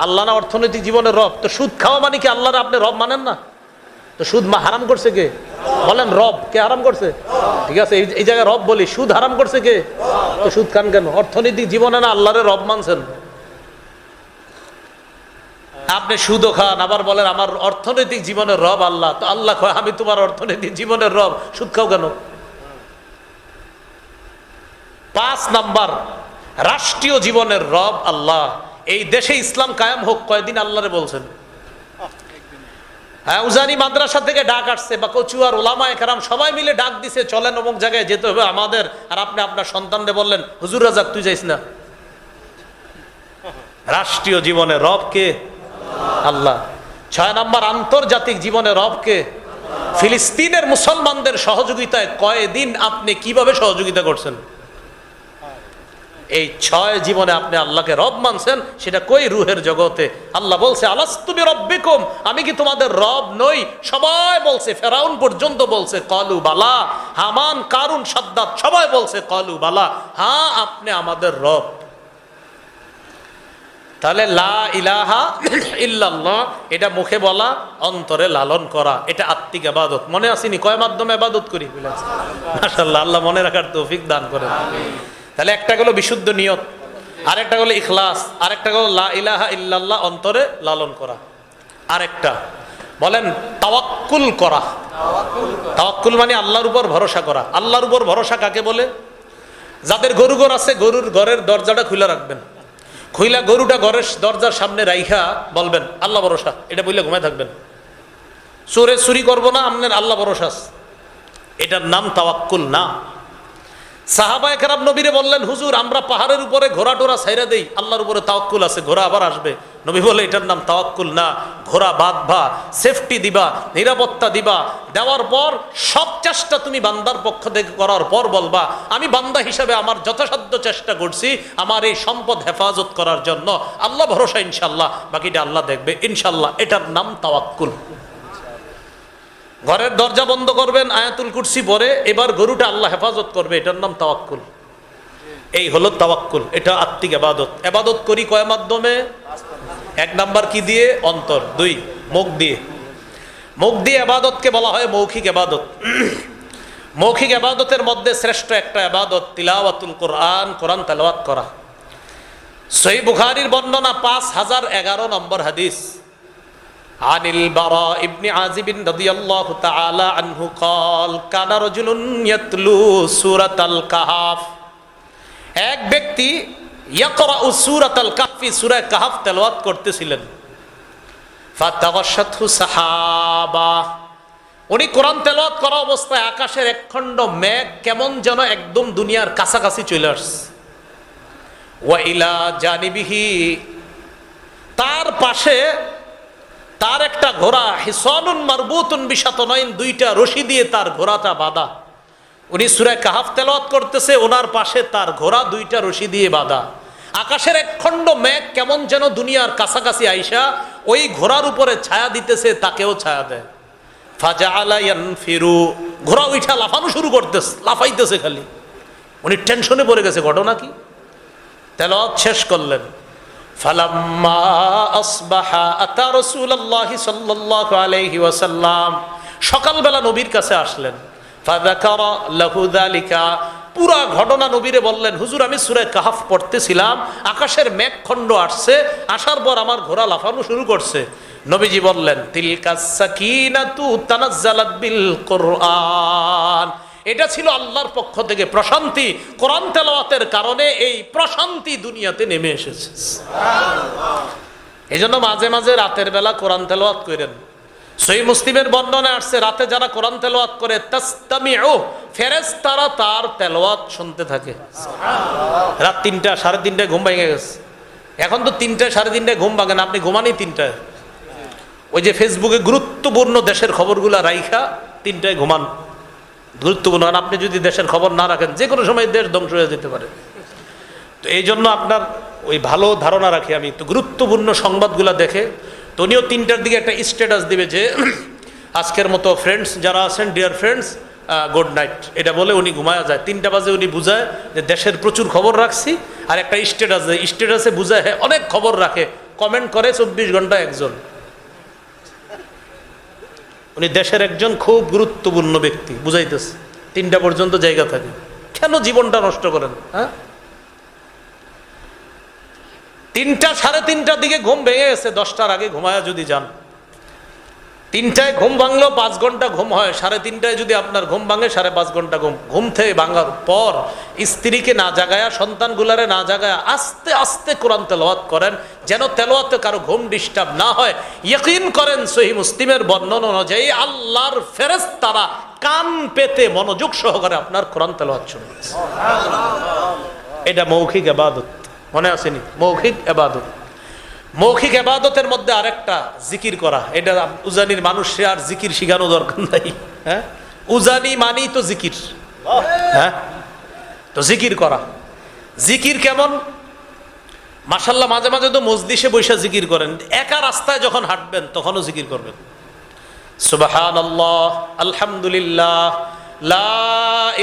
আল্লাহ না অর্থনৈতিক জীবনের রব, তো সুদ খাওয়া মানে কি আল্লাহর আপনি রব মানেন না? তো সুদ হারাম করছে কে? বলেন রব কে হারাম করছে? ঠিক আছে, এই জায়গায় রব বলি, সুদ হারাম করছে কে? তো সুদ খান কেন? অর্থনৈতিক জীবনে না আল্লাহরে রব মানছেন, আপনি সুদও খান, আবার বলেন আমার অর্থনৈতিক জীবনের রব আল্লাহ। তো আল্লাহ কয় আমি তোমার অর্থনৈতিক জীবনের রব, সুদ খাও কেন? 5 নাম্বার রাষ্ট্রীয় জীবনের রব আল্লাহ। এই দেশে ইসলাম কায়েম হোক, কয়দিন আল্লাহরে বলছেন? হ্যাঁ, উজানি মাদ্রাসা থেকে ডাক আসছে, বা কচুয়ার ওলামায়ে কেরাম সবাই মিলে ডাক দিছে, চলেন অমুক জায়গায় যেতে হবে আমাদের, আর আপনি আপনার সন্তানরে বললেন হুজুর রাজাক তুই যাইস না। রাষ্ট্রীয় জীবনে রব কে? আল্লাহ। 6 নম্বর আন্তর্জাতিক জীবনে রব কে? ফিলিস্তিনের মুসলমানদের সহযোগিতায় কয়দিন আপনি কিভাবে সহযোগিতা করছেন? এই 6 জীবনে আপনি আল্লাহকে রব মানছেন, সেটা কই? রুহের জগতে। আল্লাহ বলছে আলাস্তু বিরাব্বিকুম, আমি কি তোমাদের রব নই? সবাই বলছে, ফেরাউন পর্যন্ত বলছে ক্বালু বালা, হামান কারুন সাদ্দাত সবাই বলছে ক্বালু বালা, হ্যাঁ আপনি আমাদের রব। তাহলে লা ইলাহা ইল্লাল্লাহ এটা মুখে বলা, অন্তরে লালন করা, এটা আত্মিক ইবাদত। মনে আসেনি কয় মাধ্যমে ইবাদত করি? মাশাআল্লাহ, আল্লাহ মনে রাখার তৌফিক দান করেন। তাহলে একটা হলো বিশুদ্ধ নিয়ত, আরেকটা হলো ইখলাস, আরেকটা হলো লা ইলাহা ইল্লাল্লাহ অন্তরে লালন করা, আরেকটা বলেন তাওয়াক্কুল করা। তাওয়াক্কুল মানে আল্লাহর উপর ভরসা করা। আল্লাহর উপর ভরসা কাকে বলে? যাদের গরু আছে, গরুর ঘরের দরজাটা খুলে রাখবেন, খুইলা গরুটা ঘরের দরজার সামনে রাইখা বলবেন আল্লাহ ভরসা, এটা বললে ঘুমায় থাকবেন। চোরে চুরি করবো না, আপনার আল্লাহ ভরসা আছে। এটার নাম তাওয়াক্কুল না। সাহাবায়ে কেরাম নবীরে বললেন, হুজুর আমরা পাহাড়ের উপরে ঘোড়া টোরা ছাইরা দেই, আল্লাহর উপরে তাওয়াক্কুল আছে, ঘোড়া আবার আসবে। নবী বলে এটার নাম তাওয়াক্কুল না। ঘোড়া বাঁধবা, সেফটি দিবা, নিরাপত্তা দিবা, দেওয়ার পর সব চেষ্টা তুমি বান্দার পক্ষ থেকে করার পর বলবা, আমি বান্দা হিসাবে আমার যথাসাধ্য চেষ্টা করছি আমার এই সম্পদ হেফাজত করার জন্য, আল্লাহ ভরসা ইনশাল্লাহ, বাকিটা আল্লাহ দেখবে ইনশাল্লাহ। এটার নাম তাওয়াক্কুল। ঘরের দরজা বন্ধ করবেন, আয়াতুল কুরসি পরে এবার গরুটা আল্লাহ হেফাজত করবে, এটার নাম তাওয়াক্কুল। এই হলো তাওয়াক্কুল। এটা আত্মিক ইবাদত। ইবাদত করি কয় মাধ্যমে? এক নাম্বার কি দিয়ে? অন্তর। দুই, মুখ দিয়ে। মুখ দিয়ে ইবাদতকে বলা হয় মৌখিক ইবাদত। মৌখিক ইবাদতের মধ্যে শ্রেষ্ঠ একটা ইবাদত তিলাওয়াতুল কোরআন, কোরআন তেলাওয়াত করা। সহিহ বুখারীর বর্ণনা 5011 নম্বর হাদিস। আনিল বারা ইবনে আযিব রাদিয়াল্লাহু তাআলা আনহু قال কানা রাজুলুন ইয়াতলু সূরাতাল কাহফ। এক ব্যক্তি ইয়াকরাউ সূরাতাল কাহফি, সূরা কাহফ তেলাওয়াত করতেছিলেন। ফাতাগাশাতহু সাহাবা, উনি কোরআন তেলাওয়াত করা অবস্থায় আকাশের একখণ্ড মেঘ কেমন যেন একদম দুনিয়ার কাছাকাছি চলে আসছে। ওয়া ইলা জানিবিহি, তার পাশে তার একটা ঘোড়া, হিসানুন মারবুতুন বিশাতনাইন, দুইটা রশি দিয়ে তার ঘোড়াটা বাঁধা। উনি সূরা কাহফ তেলাওয়াত করতেছে, ওনার পাশে তার ঘোড়া দুইটা রশি দিয়ে বাঁধা। আকাশের একখণ্ড মেঘ কেমন যেন দুনিয়ার কাছাকাছি আইসা ওই ঘোড়ার উপরে ছায়া দিতেছে, তাকেও ছায়া দেয়। ফাজাআলা ইয়ানফিরু, ঘোড়া উঠা লাফানো শুরু করতেছে, লাফাইতেছে খালি। উনি টেনশনে পড়ে গেছে, ঘটনা কি? তেলাওয়াত শেষ করলেন। ফালাম্মা আসবাহা আতা রাসূলুল্লাহ সাল্লাল্লাহু আলাইহি ওয়াসাল্লাম, সকালবেলা নবীর কাছে আসলেন। ফাযাকারা লাহু যালিকা, পুরা ঘটনা নবীরে বললেন, হুজুর আমি সূরা কাহফ পড়তেছিলাম, আকাশের মেঘখণ্ড আসছে, আসার পর আমার ঘোড়া লাফানো শুরু করছে। নবীজি বললেন, তিলকাস সাকিনাতু তানাজ্জালাত বিল কুরআন, এটা ছিল আল্লাহর পক্ষ থেকে প্রশান্তি। কোরআন তেলাওয়াতের কারণে এই প্রশান্তি দুনিয়াতে নেমে এসেছে। এই জন্য মাঝে মাঝে রাতের বেলা কোরআন তেলাওয়াত করেন। সহিহ মুসলিমের বর্ণনায় আসছে, রাতে যারা কোরআন তেলাওয়াত করে তাসতামিউ, ফেরেশতারা তার তেলাওয়াত শুনতে থাকে। রাত 3টা 3:30 ঘুম ভেঙে গেছে। এখন তো 3টা 3:30 ঘুম ভাঙে না, আপনি ঘুমানি 3টায়। ওই যে ফেসবুকে গুরুত্বপূর্ণ দেশের খবরগুলা রাইখা 3টায় ঘুমান, গুরুত্বপূর্ণ। আর আপনি যদি দেশের খবর না রাখেন, যে কোনো সময় দেশ ধ্বংস হয়ে যেতে পারে। তো এই জন্য আপনার ওই ভালো ধারণা রাখি আমি, তো গুরুত্বপূর্ণ সংবাদগুলো দেখে তো উনিও 3টার দিকে একটা স্ট্যাটাস দিবে যে আজকের মতো ফ্রেন্ডস যারা আছেন, ডিয়ার ফ্রেন্ডস, গুড নাইট, এটা বলে উনি ঘুমায়া যায়। 3টা বাজে উনি বুঝায় যে দেশের প্রচুর খবর রাখছি, আর একটা স্ট্যাটাস দেয়, স্ট্যাটাসে বুঝায় হ্যাঁ অনেক খবর রাখে, কমেন্ট করে 24 ঘন্টা একজন। উনি দেশের একজন খুব গুরুত্বপূর্ণ ব্যক্তি, বুঝাইতেছে 3টা পর্যন্ত জায়গা থাকে। কেন জীবনটা নষ্ট করেন? হ্যাঁ, 3টা 3:30টার দিকে ঘুম ভেঙে গেছে, 10টার আগে ঘুমায়া যদি যান, 3টায় ঘুম ভাঙলেও 5 ঘন্টা ঘুম হয়, 3:30টায় যদি আপনার ঘুম ভাঙে 5.5 ঘন্টা ঘুম। ঘুম থেকে ভাঙার পর স্ত্রীকে না জাগায়া, সন্তানগুলারে না জাগায়া আস্তে আস্তে কোরআন তেলাওয়াত করেন, যেন তেলাওয়াতে কারো ঘুম ডিস্টার্ব না হয়। ইয়াকিন করেন সহিহ মুসলিমের বর্ণনা অনুযায়ী আল্লাহর ফেরেশতারা কান পেতে মনোযোগ সহকারে আপনার কোরআন তেলাওয়াত শুনবে। এটা মৌখিক ইবাদত, মনে আসেনি? মৌখিক ইবাদত। মৌখিক ইবাদতের মধ্যে আরেকটা জিকির করা। এটা উজানির মানুষে আর জিকির শিখানো দরকার নাই। হ্যাঁ, উজানি মানি তো জিকির। হ্যাঁ, তো জিকির করা। জিকির কেমন? মাশাআল্লাহ, মাঝে মাঝে তো মজলিসে বসে জিকির করেন, একা রাস্তায় যখন হাঁটবেন তখনও জিকির করবেন। সুবহানাল্লাহ, আলহামদুলিল্লাহ, লা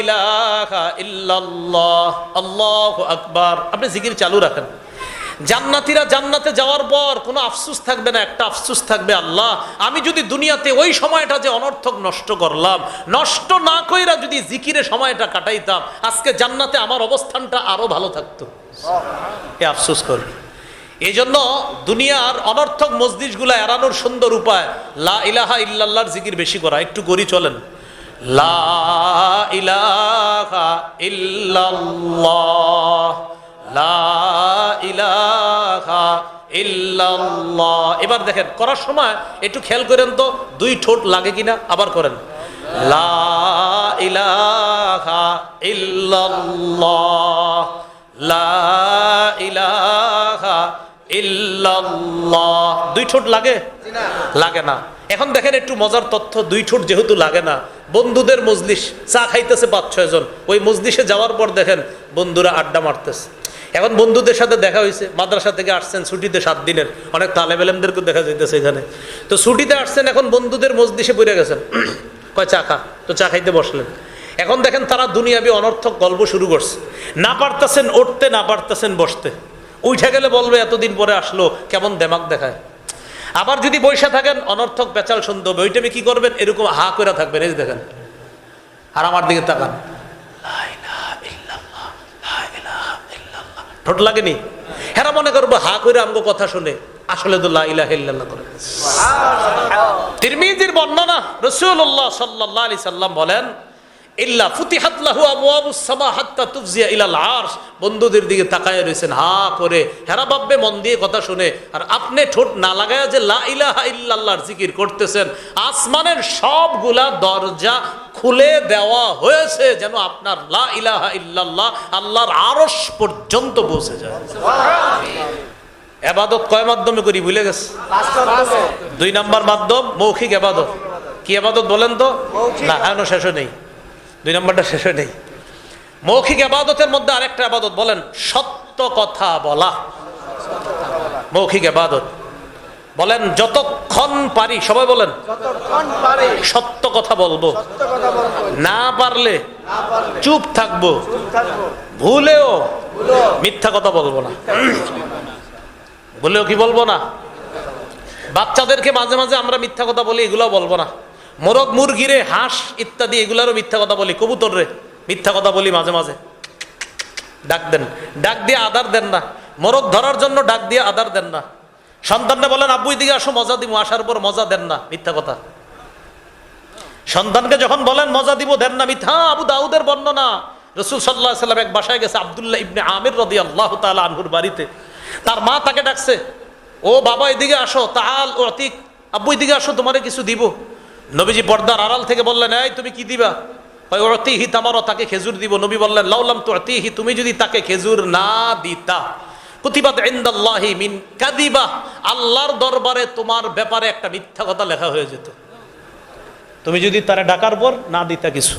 ইলাহা ইল্লাল্লাহ, আল্লাহু আকবার। আপনি জিকির চালু রাখেন। জান্নাতীরা জান্নাতে যাওয়ার পর কোনো আফসোস থাকবে না, একটা আফসোস থাকবে, আল্লাহ আমি যদি দুনিয়াতে ওই সময়টা যে অনর্থক নষ্ট করলাম, নষ্ট না কইরা যদি জিকিরে সময়টা কাটাইতাম, আজকে জান্নাতে আমার অবস্থানটা আরো ভালো থাকতো। এ আফসোস করবে। এই জন্য দুনিয়ার অনর্থক মজলিসগুলা এড়ানোর সুন্দর উপায় লা ইলাহা ইল্লাল্লাহর জিকির বেশি করা। একটু করি চলেন, লা ইলাহা ইল্লাল্লাহ, লা ইলাহা ইল্লাল্লাহ। এবার দেখেন করার সময় একটু খেয়াল করেন তো দুই ঠোঁট লাগে কিনা, আবার করেন লা ইলাহা ইল্লাল্লাহ, লা ইলাহা ইল্লাল্লাহ। দুই ঠোঁট লাগে? লাগে না। এখন দেখেন একটু মজার তথ্য, দুই ঠোঁট যেহেতু লাগে না, বন্ধুদের মজলিস, চা খাইতেছে 5-6 জন, ওই মজলিসে যাওয়ার পর দেখেন বন্ধুরা আড্ডা মারতেছে। এখন বন্ধুদের সাথে দেখা হয়েছে, মাদ্রাসা থেকে আসছেন ছুটিতে 7 দিনের, অনেক তালেব ইলমদেরকে দেখা যাইতেছে এখানে। তো ছুটিতে আসছেন, এখন বন্ধুদের মজলিসে পড়ে গেছেন, কয় চা খা, তো চা খাইতে বসলেন। এখন দেখেন তারা দুনিয়াবি অনর্থক গল্প শুরু করছে, না পারতেছেন উঠতে, না পারতেছেন বসতে। উঠে গেলে বলবে এতদিন পরে আসলো, কেমন দেমাক দেখায়। আবার যদি বসে থাকেন অনর্থক পেঁচাল শুনতে হবে, ওই টাইমে কি করবেন, এরকম হা করে থাকবেন, এই দেখেন, আর আমার দিকে তাকান, লা ইলাহা ইল্লাল্লাহ, লা ইলাহা ইল্লাল্লাহ। ঠোঁট লাগেনি? হেরা মনে করবো হা করে আমগো কথা শুনে, আসলে তো লা ইলাহা ইল্লাল্লাহ করে। তিরমিজির বর্ণনা, রাসূলুল্লাহ সাল্লাল্লাহু আলাইহি সাল্লাম বলেন, ইল্লা ফুতিহাত লাহু আবওয়াবুস সামা হাত্তা তুফজিয়া ইলাল আরশ। বন্ধুদের দিকে তাকায় রয়েছেন হা করে, হেরা ভাববে মন দিয়ে কথা শুনে, আর আপনি ঠোঁট না লাগায় যে লা ইলাহা ইল্লাল্লাহর জিকির করতেছেন, আসমানের সবগুলা দরজা খুলে দেওয়া হয়েছে যেন আপনার লা ইলাহা ইল্লাল্লাহ আল্লাহর আরশ পর্যন্ত পৌঁছে যায়। ইবাদত কয় মাধ্যমে করি ভুলে গেছে? 2 নাম্বার মাধ্যম মৌখিক ইবাদত। কি ইবাদত বলেন তো? না, এখনো শেষ নেই, 2 নাম্বারটা শেষ নেই। মৌখিক ইবাদতের মধ্যে আরেকটা ইবাদত বলেন, সত্য কথা বলা। মৌখিক ইবাদত বলেন যতক্ষণ পারি, সবাই বলেন সত্য কথা বলবো, না পারলে চুপ থাকবো, ভুলেও মিথ্যা কথা বলবো না। ভুলেও কি বলবো না? বাচ্চাদেরকে মাঝে মাঝে আমরা মিথ্যা কথা বলি, এগুলো বলবো না। মোরগ মুরগিরে, হাঁস ইত্যাদি এগুলারও মিথ্যা কথা বলি। কবুতর রে মিথ্যা কথা বলি মাঝে মাঝে, ডাক দেন, ডাক দিয়ে আদার দেন না। মোরগ ধরার জন্য ডাক দিয়ে আদার দেন না। সন্তানরা বলেন আব্বু এদিকে আসো মজা দিব, আসার পর মজা দেন না, মিথ্যা কথা। সন্তানকে যখন বলেন মজা দিব, দেন না, মিথ্যা। আবু দাউদের বর্ণনা, রাসূল সাল্লাল্লাহু আলাইহি সাল্লাম এক বাসায় গেছে, আব্দুল্লাহ ইবনে আমির রাদিয়াল্লাহু তাআলা আনহুর বাড়িতে। তার মা তাকে ডাকছে, ও বাবা এদিকে আসো, তাআল উতিক, আব্বু এদিকে আসো, তোমারে কিছু দিব। নবীজি পর্দার আড়াল থেকে বললেন, এই তুমি কি দিবা? উতিহি তামারা, তাকে খেজুর দিব। নবী বললেন, লাউলাম তুতিহি, তুমি যদি তাকে খেজুর না দিতা, কুতিবাত ইনদাল্লাহি মিন কাযিবা, আল্লাহর দরবারে তোমার ব্যাপারে একটা মিথ্যা কথা লেখা হয়ে যেত, তুমি যদি তারে ডাকার পর না দিতা কিছু।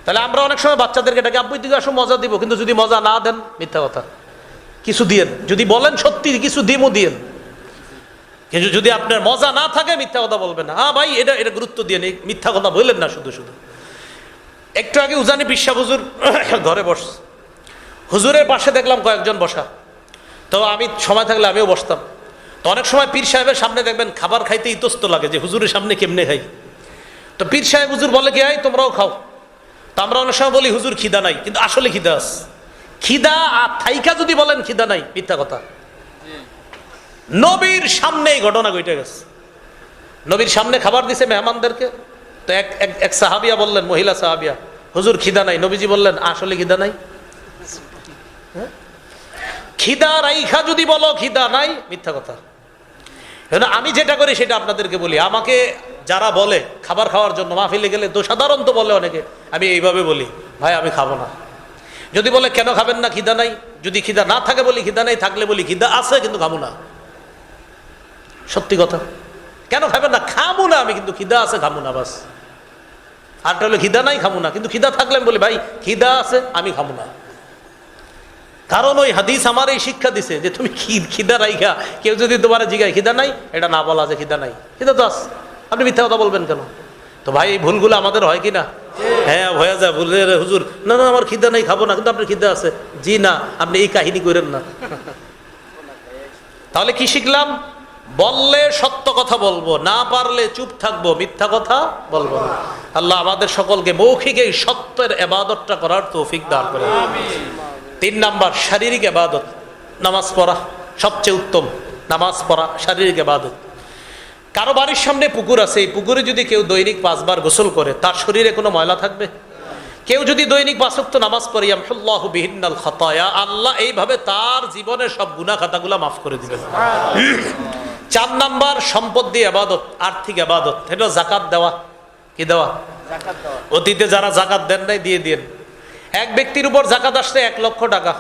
তাহলে আমরা অনেক সময় বাচ্চাদেরকে ডাকি, আব্বু দিকে আসো মজা দিব, কিন্তু যদি মজা না দেন মিথ্যা কথা। কিছু দিয়েন, যদি বলেন সত্যি কিছু দিমও দিয়েন, কিন্তু যদি আপনার মজা না থাকে মিথ্যা কথা বলবেন না। হ্যাঁ ভাই, এটা এটা গুরুত্ব দিয়ে নেই, মিথ্যা কথা বললেন না শুধু শুধু। একটু আগে উজানি বিশ্বাস হুজুর ঘরে বসছে, হুজুরের পাশে দেখলাম কয়েকজন বসা, তো আমি সময় থাকলে আমিও বসতাম। তো অনেক সময় পীর সাহেবের সামনে দেখবেন খাবার খাইতে ইতস্ত লাগে যে হুজুরের সামনে কেমনে খাই। তো পীর সাহেব হুজুর বলে কি, এই তোমরাও খাও। তো আমরা অনেক সময় বলি হুজুর খিদা নাই, কিন্তু আসলে খিদা আছে। খিদা আর থাইকা যদি বলেন খিদা নাই, মিথ্যা কথা। নবীর সামনে এই ঘটনা ঘটে গেছে, নবীর সামনে খাবার দিছে মেহমানদেরকে। তো এক সাহাবিয়া বললেন, মহিলা সাহাবিয়া, হুজুর খিদা নাই। নবীজি বললেন, আসলে খিদা নাই? খিদা রাইখা যদি বলো খিদা নাই, মিথ্যা কথা। আমি যেটা করি সেটা আপনাদেরকে বলি। আমাকে যারা বলে খাবার খাওয়ার জন্য মাহফিলে গেলে, তো সাধারণত বলে অনেকে, আমি এইভাবে বলি, ভাই আমি খাবো না। যদি বলে কেন খাবেন না, খিদা নাই। যদি খিদা না থাকে বলি খিদা নাই, থাকলে বলি খিদা আছে কিন্তু খাবো না। সত্যি কথা। কেন খাবেন না? খাবো না আমি, কিন্তু খিদা আছে, খাবো না, বাস। আরটা হলো খিদা নাই, খাবো না, কিন্তু খিদা থাকলে আমি বলি ভাই খিদা আছে, আমি খাবো না। কারণ ওই হাদিস আমার এই শিক্ষা দিছে যে তুমি খিদা রাইখা কেউ যদি তোমার জিগায় খিদা নাই, এটা না বলা যে খিদা নাই, খিদা তো আছে, আপনি মিথ্যা কথা বলবেন কেন? তো ভাই এই ভুলগুলো আমাদের হয় কি না? হ্যাঁ, হয়ে যায় ভুল। হুজুর না না আমার খিদা নাই, খাবো না, কিন্তু আপনার খিদা আছে। জি না, আপনি এই কাহিনী করেন না। তাহলে কি শিখলাম? বললে সত্য কথা বলবো, না পারলে চুপ থাকবো, মিথ্যা কথা বলবো না। আল্লাহ আমাদের সকলকে মৌখিক এই সত্যের ইবাদতটা করার তৌফিক দান করে। 3 নাম্বার শারীরিক ইবাদত, নামাজ পড়া। সবচেয়ে উত্তম নামাজ পড়া, শারীরিক ইবাদত। কারো বাড়ির সামনে পুকুর আছে, এই পুকুরে যদি কেউ দৈনিক 5 বার গোসল করে, তার শরীরে কোনো ময়লা থাকবে? কেউ যদি দৈনিক 5 ওয়াক্ত নামাজ পড়ে ইয়ামহুল্লাহু বিহিন্নাল খাতায়া, আল্লাহ এইভাবে তার জীবনের সব গুনাহ খাতাগুলো মাফ করে দিবেন। 4 নাম্বার সম্পদ দিয়ে ইবাদত, আর্থিক ইবাদত, এটা যাকাত দেওয়া। কি দেওয়া? যাকাত দেওয়া। অতীতে যারা যাকাত দেন নাই দিয়ে দেন। এক ব্যক্তির উপর যাকাত আসছে 1 লক্ষ টাকা,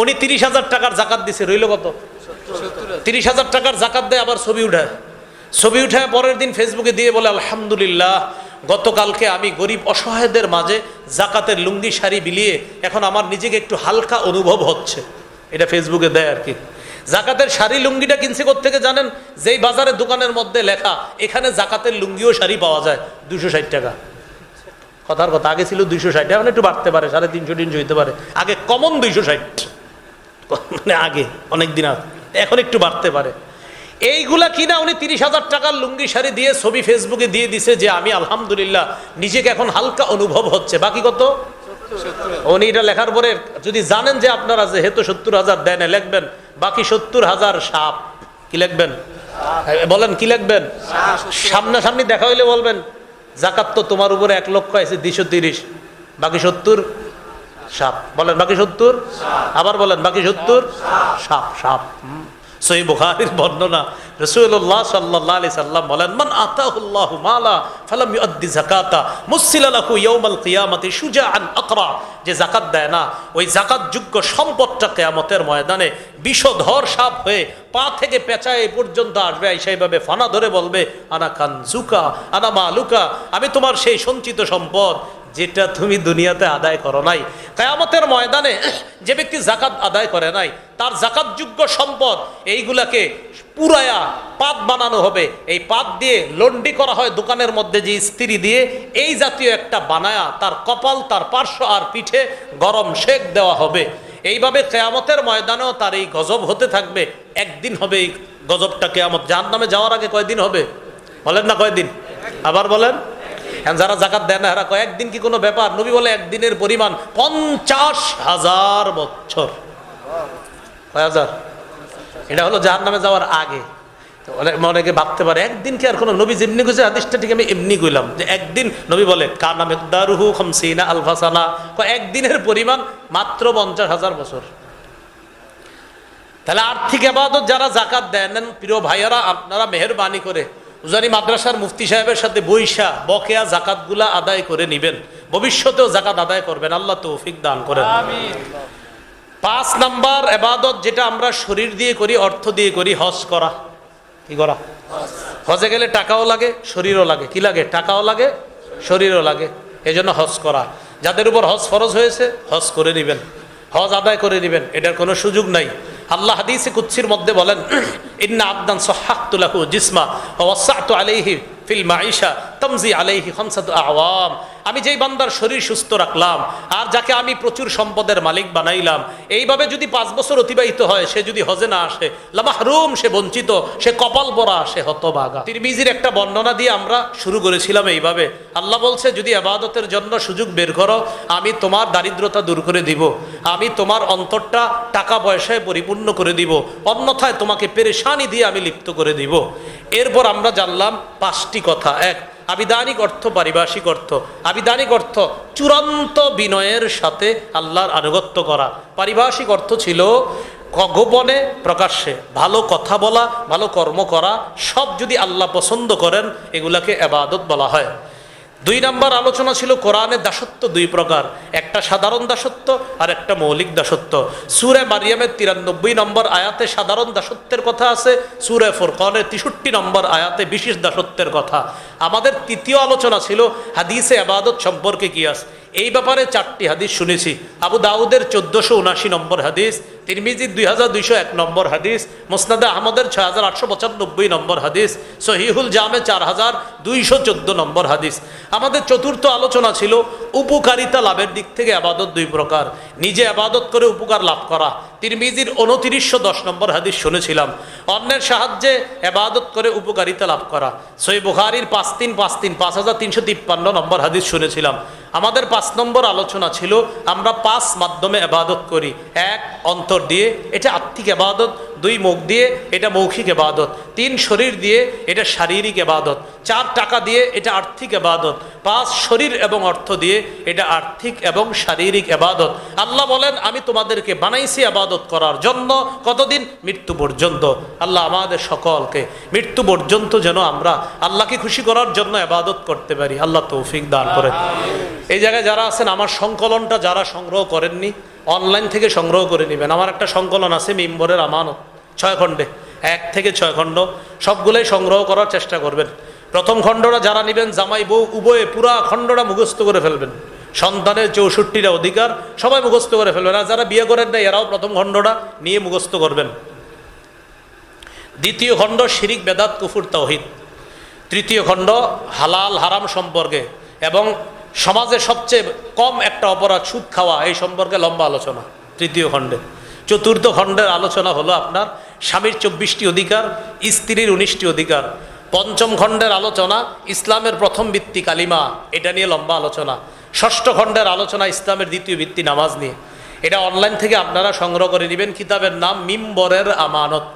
উনি 30,000 টাকার যাকাত দিছে, রইল কত? 30,000 টাকার যাকাত দেয়, আবার ছবি উঠায় পরের দিন ফেসবুকে দিয়ে বলে আলহামদুলিল্লাহ, গতকালকে আমি গরিব অসহায়দের মাঝে জাকাতের লুঙ্গি শাড়ি বিলিয়ে এখন আমার নিজেকে একটু হালকা অনুভব হচ্ছে। এটা ফেসবুকে দেয় আর কি। জাকাতের শাড়ি লুঙ্গিটা কিনছে কোত্থেকে জানেন? যেই বাজারে দোকানের মধ্যে লেখা এখানে জাকাতের লুঙ্গিও শাড়ি পাওয়া যায় 260 টাকা। কথার কথা, আগে ছিল 260, এখন একটু বাড়তে পারে, 350-300 হইতে পারে। আগে কমন 260, মানে আগে অনেক দিন আগে, এখন একটু বাড়তে পারে। এইগুলা কিনা উনি 30,000 টাকার লুঙ্গি শাড়ি দিয়ে ছবি ফেসবুকে দিয়ে দিছে যে আমি আলহামদুলিল্লাহ নিজেকে এখন হালকা অনুভব হচ্ছে। বাকি কত? উনি এটা লেখার পরে যদি জানেন যে আপনারা যেহেতু 70,000 দেন, লিখবেন বাকি 70,000 সাপ। কি লিখবেন? বলেন কি লিখবেন? সামনাসামনি দেখা হইলে বলবেন জাকাত তো তোমার উপরে 1 লক্ষ আছে 230, বাকি 70 সাপ। বলেন বাকি 70, আবার বলেন বাকি 70 সাপ। সাপ। সহিহ বুখারীর বর্ণনা, রাসূলুল্লাহ সাল্লাল্লাহু আলাইহি সাল্লাম বলেন মান আতাহুল্লাহু মালা ফালাম ইউদ্দি যাকাতা মুসিলা লাহু ইয়াউমাল কিয়ামাতি শুজাআন আকরা। যে যাকাত দেয় না, ওই যাকাত যোগ্য সম্পদটা কিয়ামতের ময়দানে বিষধর সাপ হয়ে পা থেকে পেঁচা এই পর্যন্ত আসবে, সেইভাবে ফানা ধরে বলবে আনা কানজুকা আনা মালুকা, আমি তোমার সেই সঞ্চিত সম্পদ যেটা তুমি দুনিয়াতে আদায় করো নাই। কিয়ামতের ময়দানে যে ব্যক্তি যাকাত আদায় করে নাই, তার যাকাতযোগ্য সম্পদ এইগুলাকে পুরায়া পাত বানানো হবে। এই পাত দিয়ে লন্ডি করা হয় দোকানের মধ্যে যে ইস্ত্রি দিয়ে, এই জাতীয় একটা বানায়া তার কপাল, তার পার্শ্ব আর পিঠে গরম শেক দেওয়া হবে। এইভাবে কিয়ামতের ময়দানেও তার এই গজব হতে থাকবে। একদিন হবে এই গজবটা, কিয়ামত জাহান্নামে যাওয়ার আগে কয়দিন হবে? বলেন না কয়দিন? আবার বলেন। যারা জাকাত দেয় না এরা কয়েকদিন কি কোনো ব্যাপার? নবী বলে একদিনের পরিমাণ 50,000 বছর। কয় হাজার? এটা হলো জাহান্নামে যাওয়ার আগে। অনেকে ভাবতে পারে একদিন কি আর কোনো, নবী যেমনি কইছে হাদিসটা ঠিক আমি এমনি কইলাম যে একদিন। নবী বলে কানা মিকদারুহু 50 আলফা সানা, একদিনের পরিমাণ মাত্র 50,000 বছর। তাহলে আর্থিক ইবাদত যারা জাকাত দেন, প্রিয় ভাইয়ারা, আপনারা মেহেরবানি করে উজানি মাদ্রাসার মুফতি সাহেবের সাথে বৈশা বকেয়া জাকাতগুলা আদায় করে নেবেন, ভবিষ্যতেও জাকাত আদায় করবেন। আল্লাহ তৌফিক দান করেন। 5 নাম্বার ইবাদত যেটা আমরা শরীর দিয়ে করি, অর্থ দিয়ে করি, হজ করা। কি করা? হজে গেলে টাকাও লাগে, শরীরও লাগে। কি লাগে? টাকাও লাগে, শরীরও লাগে। এই জন্য হজ করা। যাদের উপর হজ ফরজ হয়েছে হজ করে নেবেন, হজ আদায় করে নেবেন, এটার কোনো সুযোগ নাই। আল্লাহ হাদিসে কুদসির মধ্যে বলেন ইন্না আবদান সাহহাতু লাহু জিসমা ওয়া ওয়াসাতু আলাইহি ফিল মাঈশা তামজি আলাইহি খামসাতু আওয়াম। আমি যেই বান্দার শরীর সুস্থ রাখলাম আর যাকে আমি প্রচুর সম্পদের মালিক বানাইলাম, এইভাবে যদি 5 বছর অতিবাহিত হয়, সে যদি হজে না আসে লামাহরুম, সে বঞ্চিত, সে কপাল পরা, সে হতভাগা। তিরমিজির একটা বর্ণনা দিয়ে আমরা শুরু করেছিলাম এইভাবে। আল্লাহ বলছে যদি ইবাদতের জন্য সুযোগ বের করো, আমি তোমার দারিদ্রতা দূর করে দিব, আমি তোমার অন্তরটা টাকা পয়সায় পরিপূর্ণ করে দিব, অন্যথায় তোমাকে পেরেশানি দিয়ে আমি লিপ্ত করে দিব। এরপর আমরা জানলাম 5টি কথা। 1, আবিধানিক অর্থ, পারিভাষিক অর্থ। আবিধানিক অর্থ চূড়ান্ত বিনয়ের সাথে আল্লাহর আনুগত্য করা। পারিভাষিক অর্থ ছিল গোপনে প্রকাশ্যে ভালো কথা বলা, ভালো কর্ম করা, সব যদি আল্লাহ পছন্দ করেন এগুলাকে ইবাদত বলা হয়। 2 নাম্বার আলোচনা ছিল কোরআনের দাসত্ব 2 প্রকার, একটা সাধারণ দাসত্ব আর একটা মৌলিক দাসত্ব। সূরা মারিয়ামের 93 নম্বর আয়াতে সাধারণ দাসত্বের কথা আছে, সূরা ফুরকানের 63 নম্বর আয়াতে বিশেষ দাসত্বের কথা। আমাদের 3য় আলোচনা ছিল হাদিসে ইবাদত সম্পর্কে কিয়াস। এই ব্যাপারে 4টি হাদিস শুনেছি। আবু দাউদের 1479 নম্বর হাদিস, তিরমিজির 2201 নম্বর হাদিস, মুসনাদে আহমদের 6895 নম্বর হাদিস, সহিহুল জামে 4214 নম্বর হাদিস। আমাদের 4র্থ আলোচনা ছিল উপকারিতা লাভের দিক থেকে ইবাদত 2 প্রকার, নিজে ইবাদত করে উপকার লাভ করা। তিরমিজির 2910 নম্বর হাদিস শুনেছিলাম। অন্যের সাহায্যে ইবাদত করে উপকারিতা লাভ করা। সহিহ বুখারীর 5353 5353 নম্বর হাদিস শুনেছিলাম। আমাদের 5 নম্বর আলোচনা ছিল আমরা 5 মাধ্যমে ইবাদত করি। 1, অন্তর দিয়ে, এটা আত্মিক ইবাদত। 2 মুখ দিয়ে এটা মৌখিক ইবাদত, 3 শরীর দিয়ে এটা শারীরিক ইবাদত, 4 টাকা দিয়ে এটা আর্থিক ইবাদত, 5 শরীর এবং অর্থ দিয়ে এটা আর্থিক এবং শারীরিক ইবাদত। আল্লাহ বলেন আমি তোমাদেরকে বানাইছি ইবাদত করার জন্য, কতদিন? মৃত্যু পর্যন্ত। আল্লাহ আমাদের সকলকে মৃত্যু পর্যন্ত যেন আমরা আল্লাহকে খুশি করার জন্য ইবাদত করতে পারি, আল্লাহ তৌফিক দান করেন। এই জায়গায় যারা আছেন আমার সংকলনটা যারা সংগ্রহ করেননি অনলাইন থেকে সংগ্রহ করে নেবেন। আমার একটা সংকলন আছে মিম্বরের আমানত 6 খণ্ডে, 1 থেকে 6 খণ্ড, সবগুলোই সংগ্রহ করার চেষ্টা করবেন। প্রথম খণ্ডটা যারা নেবেন জামাই বউ উভয়ে পুরা খণ্ডটা মুখস্থ করে ফেলবেন, সন্তানের 64টা অধিকার সবাই মুখস্থ করে ফেলবেন। আর যারা বিয়ে করেন না এরাও প্রথম খণ্ডটা নিয়ে মুখস্থ করবেন। দ্বিতীয় খণ্ড শিরিক বেদাত কুফর তাওহীদ, তৃতীয় খণ্ড হালাল হারাম সম্পর্কে এবং সমাজে সবচেয়ে কম একটা অপরাধ সুদ খাওয়া, এই সম্পর্কে লম্বা আলোচনা তৃতীয় খণ্ডে। চতুর্থ খণ্ডের আলোচনা হলো আপনার স্বামীর 24টি অধিকার, স্ত্রীর 19টি অধিকার। পঞ্চম খণ্ডের আলোচনা ইসলামের প্রথম ভিত্তি কালিমা, এটা নিয়ে লম্বা আলোচনা। ষষ্ঠ খণ্ডের আলোচনা ইসলামের দ্বিতীয় ভিত্তি নামাজ নিয়ে। এটা অনলাইন থেকে আপনারা সংগ্রহ করে নেবেন। কিতাবের নাম মিম্বরের আমানত।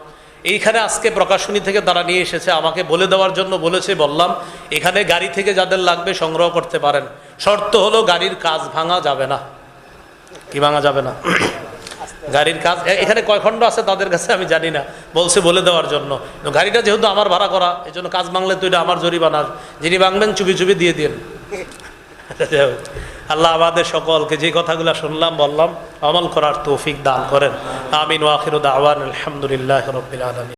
এইখানে আজকে প্রকাশনী থেকে তারা নিয়ে এসেছে, আমাকে বলে দেওয়ার জন্য বলেছে, বললাম এখানে গাড়ি থেকে যাদের লাগবে সংগ্রহ করতে পারেন। শর্ত হলো গাড়ির কাজ ভাঙা যাবে না। কি ভাঙা যাবে না? গাড়ির কাজ এখানে কয় খণ্ড আছে তাদের কাছে আমি জানি না, বলছে বলে দেওয়ার জন্য। গাড়িটা যেহেতু আমার ভাড়া করা, এই জন্য কাজ ভাঙলে তো এটা আমার জরিমানার, যিনি ভাঙবেন চুপি চুপি দিয়ে দিন। আল্লাহ আমাদের সকলকে যে কথাগুলো শুনলাম বললাম আমল করার তৌফিক দান করেন। আমিন ওয়া আখিরু দাওয়ানা আলহামদুলিল্লাহি রাব্বিল আলামিন।